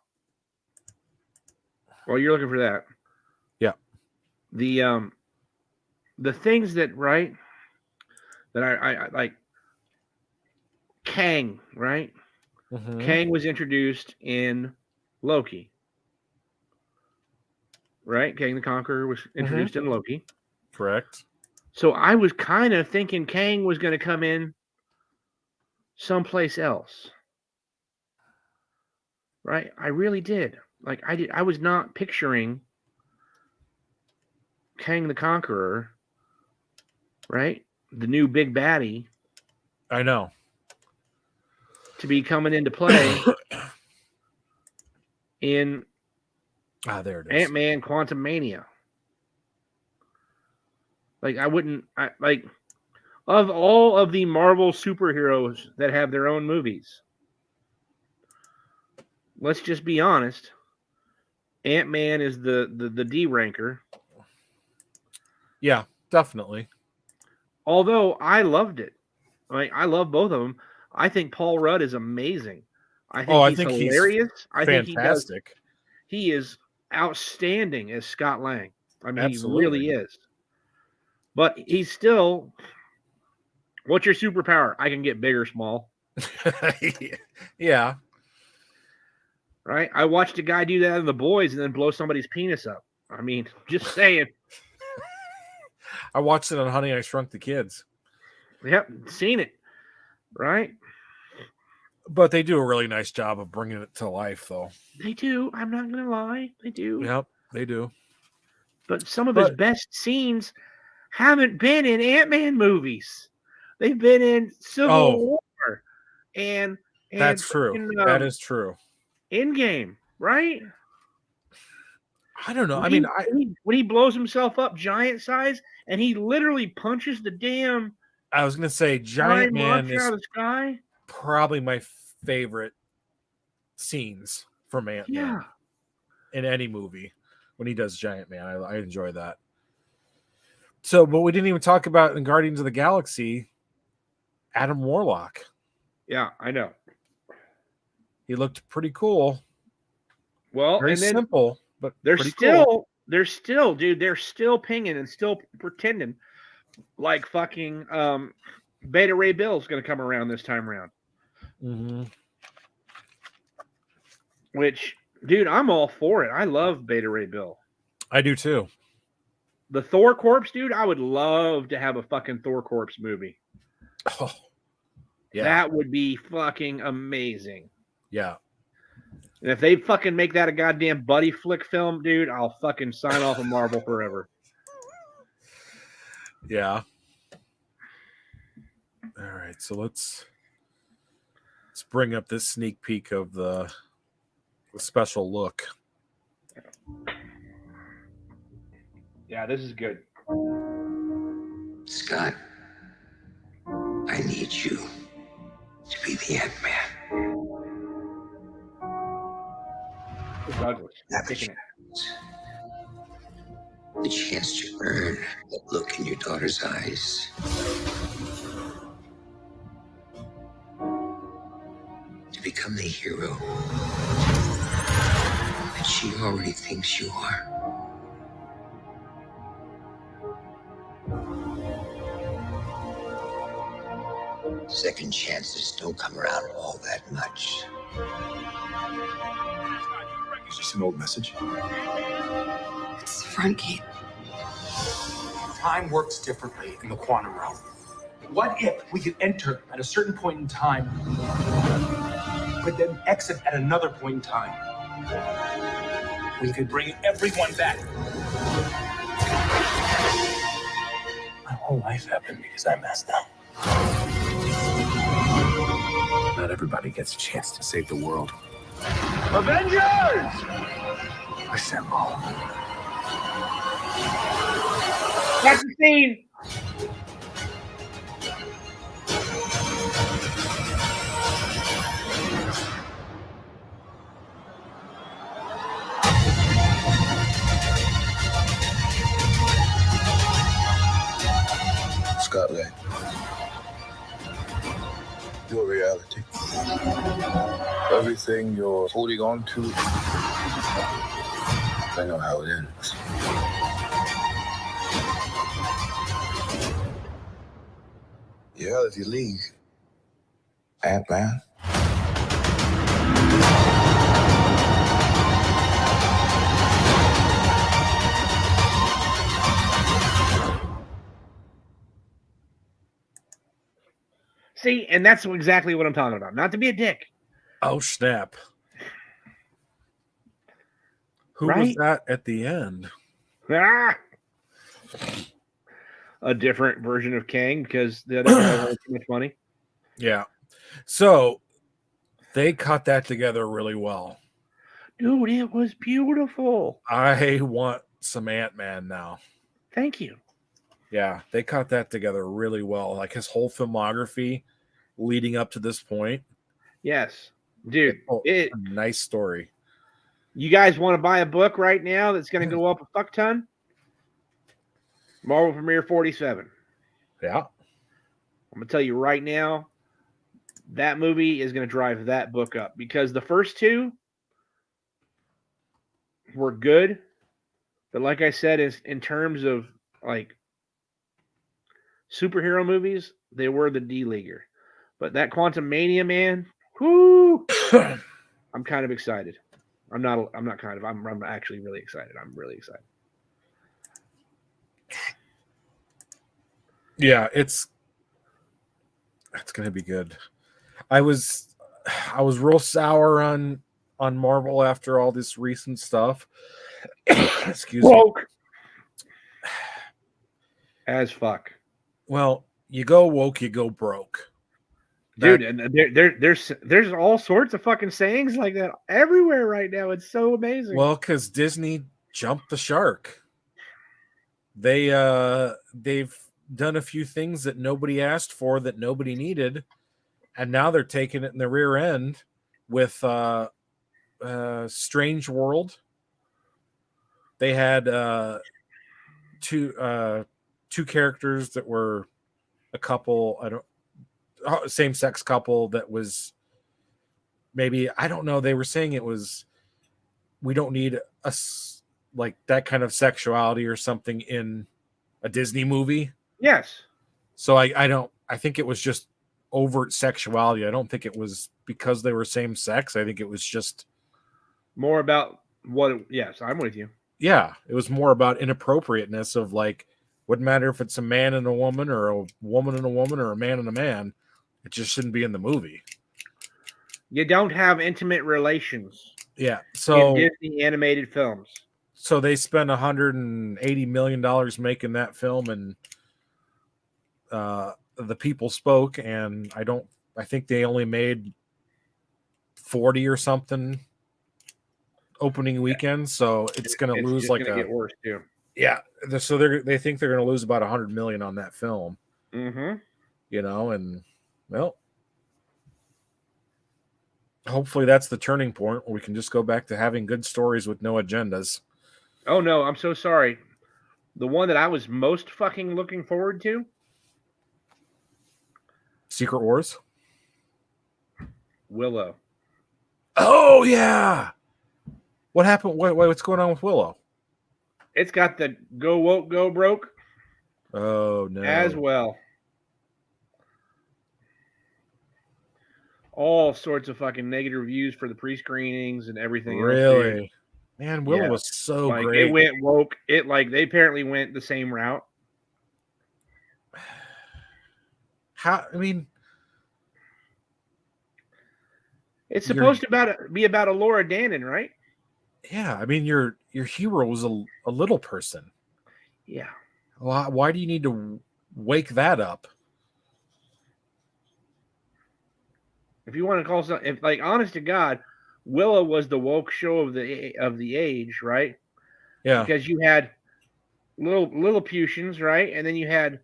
while you're looking for that. Yeah. The things that I like, Kang, right? Mm-hmm. Kang was introduced in Loki. Right? Kang the Conqueror was introduced in Loki. Correct. So I was kind of thinking Kang was going to come in someplace else. Right? I really did. Like I was not picturing Kang the Conqueror, right? The new big baddie. I know. To be coming into play in there it is. Ant-Man Quantumania. Like of all of the Marvel superheroes that have their own movies, let's just be honest, Ant-Man is the D ranker. Yeah, definitely. Although I loved it. I love both of them. I think Paul Rudd is amazing. I think he's hilarious. I think fantastic. He is outstanding as Scott Lang. I mean, Absolutely. He really is. But he's still. What's your superpower? I can get big or small. Yeah. Right? I watched a guy do that in The Boys and then blow somebody's penis up. I mean, just saying. I watched it on Honey, I Shrunk the Kids. Yep, seen it. Right? But they do a really nice job of bringing it to life, though. They do. I'm not going to lie. They do. Yep, they do. But some of his best scenes haven't been in Ant-Man movies. They've been in Civil War. And that's true. That is true. Endgame, right? I don't know. When he blows himself up giant size and he literally punches the damn. I was going to say Giant Man is out of the sky. Probably my favorite scenes from Ant-Man in any movie when he does Giant Man. I enjoy that. So, but we didn't even talk about in Guardians of the Galaxy, Adam Warlock. Yeah, I know. He looked pretty cool. Well, very simple, but they're still pinging and still pretending like fucking Beta Ray Bill's going to come around this time around. Mm-hmm. Which, dude, I'm all for it. I love Beta Ray Bill. I do too. The Thor Corpse, dude, I would love to have a fucking Thor Corpse movie. Oh, yeah. That would be fucking amazing. Yeah. And if they fucking make that a goddamn buddy flick film, dude, I'll fucking sign off of Marvel forever. Yeah. All right, so let's bring up this sneak peek of the special look. Yeah, this is good. Scott, I need you to be the Ant-Man. Douglas, taking it. The chance to earn that look in your daughter's eyes. To become the hero that she already thinks you are. Second chances don't come around all that much. Is this an old message? It's the front gate. Time works differently in the quantum realm. What if we could enter at a certain point in time, but then exit at another point in time? We could bring everyone back. My whole life happened because I messed up. Not everybody gets a chance to save the world. Avengers! Assemble. That's the scene. Scott Lang. Your reality. Everything you're holding on to, I know how it ends. Reality League. Ant-Man. See, and that's exactly what I'm talking about. Not to be a dick. Oh, snap. Who was Right? that at the end? Ah! A different version of Kang because the other guy had too much money. Yeah. So they cut that together really well. Dude, it was beautiful. I want some Ant-Man now. Thank you. Yeah, they cut that together really well. Like his whole filmography leading up to this point. Yes. Dude, A nice story. You guys want to buy a book right now that's going to go up a fuck ton? Marvel Premiere 47. Yeah. I'm going to tell you right now, that movie is going to drive that book up because the first two were good. But like I said, is in terms of like superhero movies, they were the D-leaguer. But that Quantum Mania, man, whoo! I'm kind of excited. I'm actually really excited. I'm really excited. Yeah, it's gonna be good. I was real sour on Marvel after all this recent stuff. Excuse me. As fuck. Well, you go woke, you go broke. Dude, and there's all sorts of fucking sayings like that everywhere right now. It's so amazing. Well, because Disney jumped the shark. They've done a few things that nobody asked for, that nobody needed, and now they're taking it in the rear end with Strange World. They had two characters that were a couple, same-sex couple that was maybe, I don't know, they were saying it was, we don't need like that kind of sexuality or something in a Disney movie. Yes. So I think it was just overt sexuality. I don't think it was because they were same sex. I think it was just more about yes, I'm with you. Yeah, it was more about inappropriateness of like, wouldn't matter if it's a man and a woman or a woman and a woman or a man and a man. It just shouldn't be in the movie. You don't have intimate relations. Yeah. So in Disney animated films. So they spent $180 million making that film, and the people spoke, and I think they only made 40 or something opening weekend, so it's going to lose like get worse too. Yeah, so they think they're going to lose about $100 million on that film. Mm-hmm. You know, and well, hopefully that's the turning point where we can just go back to having good stories with no agendas. Oh no, I'm so sorry. the one that I was most fucking looking forward to, Secret Wars. Willow. Oh yeah. What happened? What's going on with Willow? It's got the go woke, go broke Oh no. as well. All sorts of fucking negative reviews for the pre-screenings and everything else, dude. Really? Man, Willow Yeah. was so Like great. it went woke. It like they apparently went the same route. How? I mean, It's supposed to be about a Laura Dannon, right? yeah. I mean, your hero was a little person. Yeah. Why do you need to wake that up? If you want to call something, if like honest to God, Willow was the woke show of the age, right? Yeah. Because you had Lilliputians, right? And then you had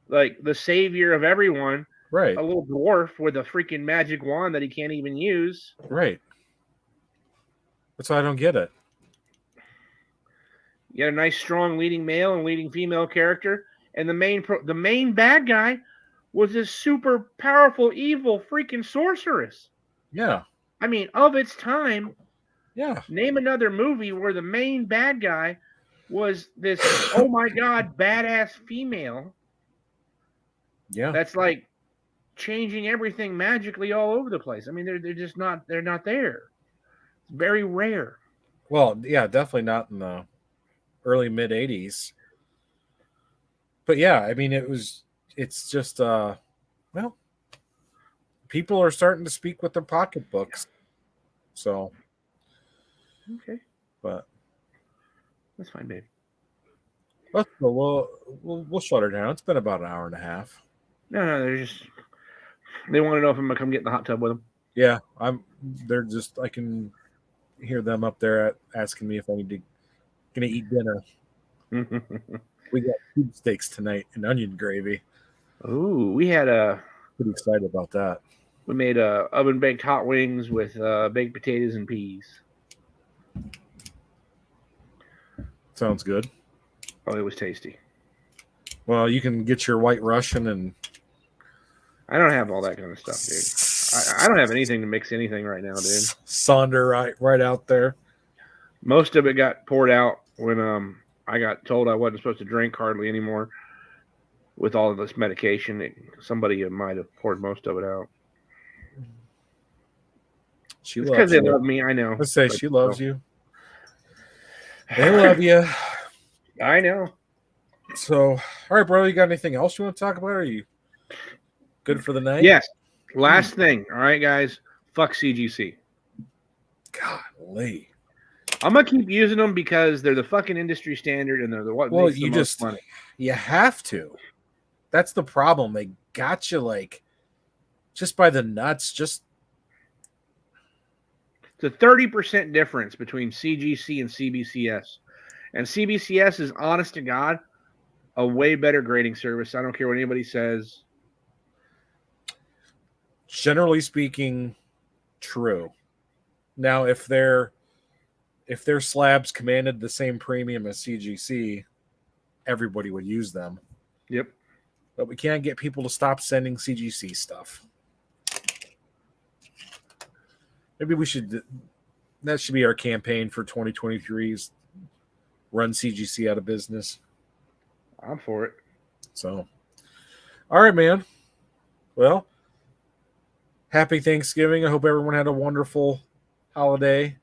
like the savior of everyone, Right. a little dwarf with a freaking magic wand that he can't even use. Right. That's why I don't get it. You had a nice, strong leading male and leading female character, and the main bad guy was this super powerful, evil freaking sorceress. Yeah. I mean, of its time. Yeah. Name another movie where the main bad guy was this, oh my God, badass female. Yeah. That's like changing everything magically all over the place. I mean, they're just not there. It's very rare. Well, yeah, definitely not in the early mid 80s. But yeah, I mean it's just well, people are starting to speak with their pocketbooks. So Okay. but That's fine, babe. we'll shut her down. It's been about an hour and a half. No, they want to know if I'm gonna come get in the hot tub with them. Yeah, I can hear them up there asking me if I need to gonna eat dinner. We got tube steaks tonight and onion gravy. Ooh, we had Pretty excited about that. we made oven baked hot wings with baked potatoes and peas. Sounds good. Oh, it was tasty. Well, you can get your White Russian and I don't have all that kind of stuff, dude. I don't have anything to mix anything right now, dude. Sonder right out there. Most of it got poured out when I got told I wasn't supposed to drink hardly anymore with all of this medication. Somebody might have poured most of it out. She It's loves because they you. love me, I know. Let's say But, she loves you. They love you. I know. So, all right, bro. You got anything else you want to talk about? Are you good for the night? Yes. Last thing. All right, guys. Fuck CGC. Golly. I'm gonna keep using them because they're the fucking industry standard and they're the what Well, makes the you most just money. you have to. That's the problem. They got you like just by the nuts. Just It's a 30% difference between CGC and CBCS. And CBCS is, honest to God, a way better grading service. I don't care what anybody says. generally speaking, true. Now, if their slabs commanded the same premium as CGC, everybody would use them. Yep. But we can't get people to stop sending CGC stuff. Maybe we should. That should be our campaign for 2023's run CGC out of business. I'm for it. So, all right, man. Well, happy Thanksgiving. I hope everyone had a wonderful holiday.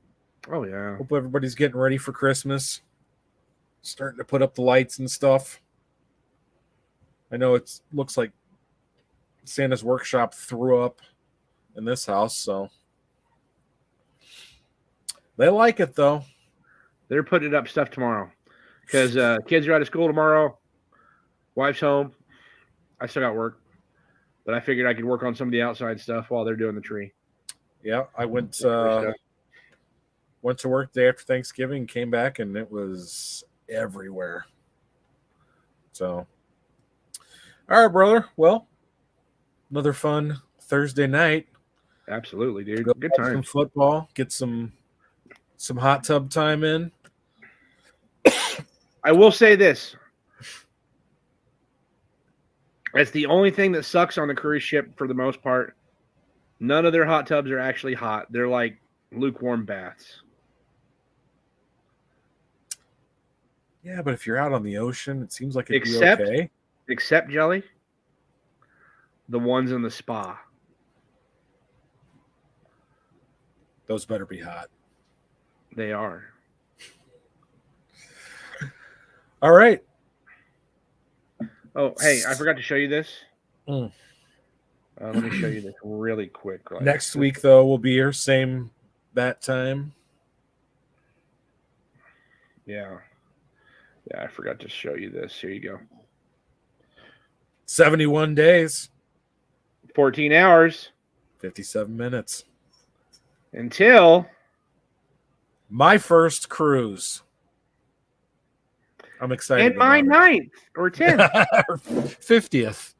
Oh, yeah. Hope everybody's getting ready for Christmas. Starting to put up the lights and stuff. I know it looks like Santa's workshop threw up in this house, so they like it though. They're putting up stuff tomorrow because kids are out of school tomorrow. Wife's home. I still got work, but I figured I could work on some of the outside stuff while they're doing the tree. Yeah, I went to work the day after Thanksgiving, came back, and it was everywhere. So, all right, brother. Well, another fun Thursday night. Absolutely, dude. Go Good watch some times. football. Get some hot tub time in. I will say this. That's the only thing that sucks on the cruise ship for the most part. None of their hot tubs are actually hot. They're like lukewarm baths. Yeah, but if you're out on the ocean, it seems like it'd Except- be okay. Except, Jelly, the ones in the spa. Those better be hot. They are. All right. Oh, hey, I forgot to show you this. Mm. Let me show you this really quick. Like, Next week, though, we'll be here, same bat time. Yeah. Yeah, I forgot to show you this. Here you go. 71 days, 14 hours 57 minutes. until My first cruise. I'm excited. and my about 9th or 10th. it. 50th.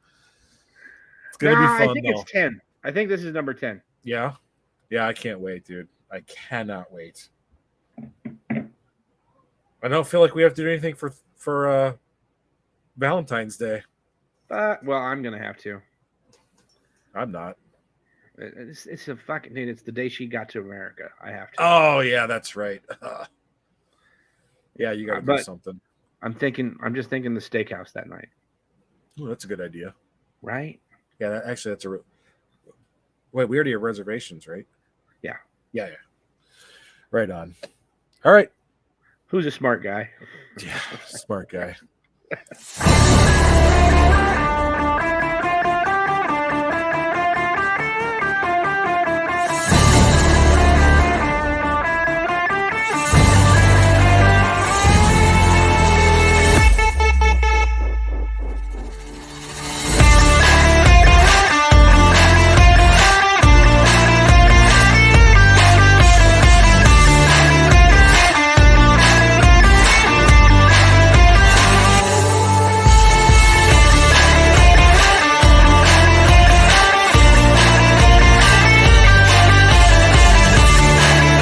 It's going to be fun, I think though. it's 10. I think this is number 10. Yeah. Yeah, I can't wait, dude. I cannot wait. I don't feel like we have to do anything for Valentine's Day. Well, I'm going to have to. I'm not. It's a fucking dude. It's the day she got to America. I have to. Oh, yeah, that's right. Yeah, you got to do But- something. I'm just thinking the steakhouse that night. Ooh, that's a good idea. Right? Yeah, that's a. Wait, we already have reservations, right? Yeah. Yeah. Right on. All right. Who's a smart guy? Yeah, smart guy.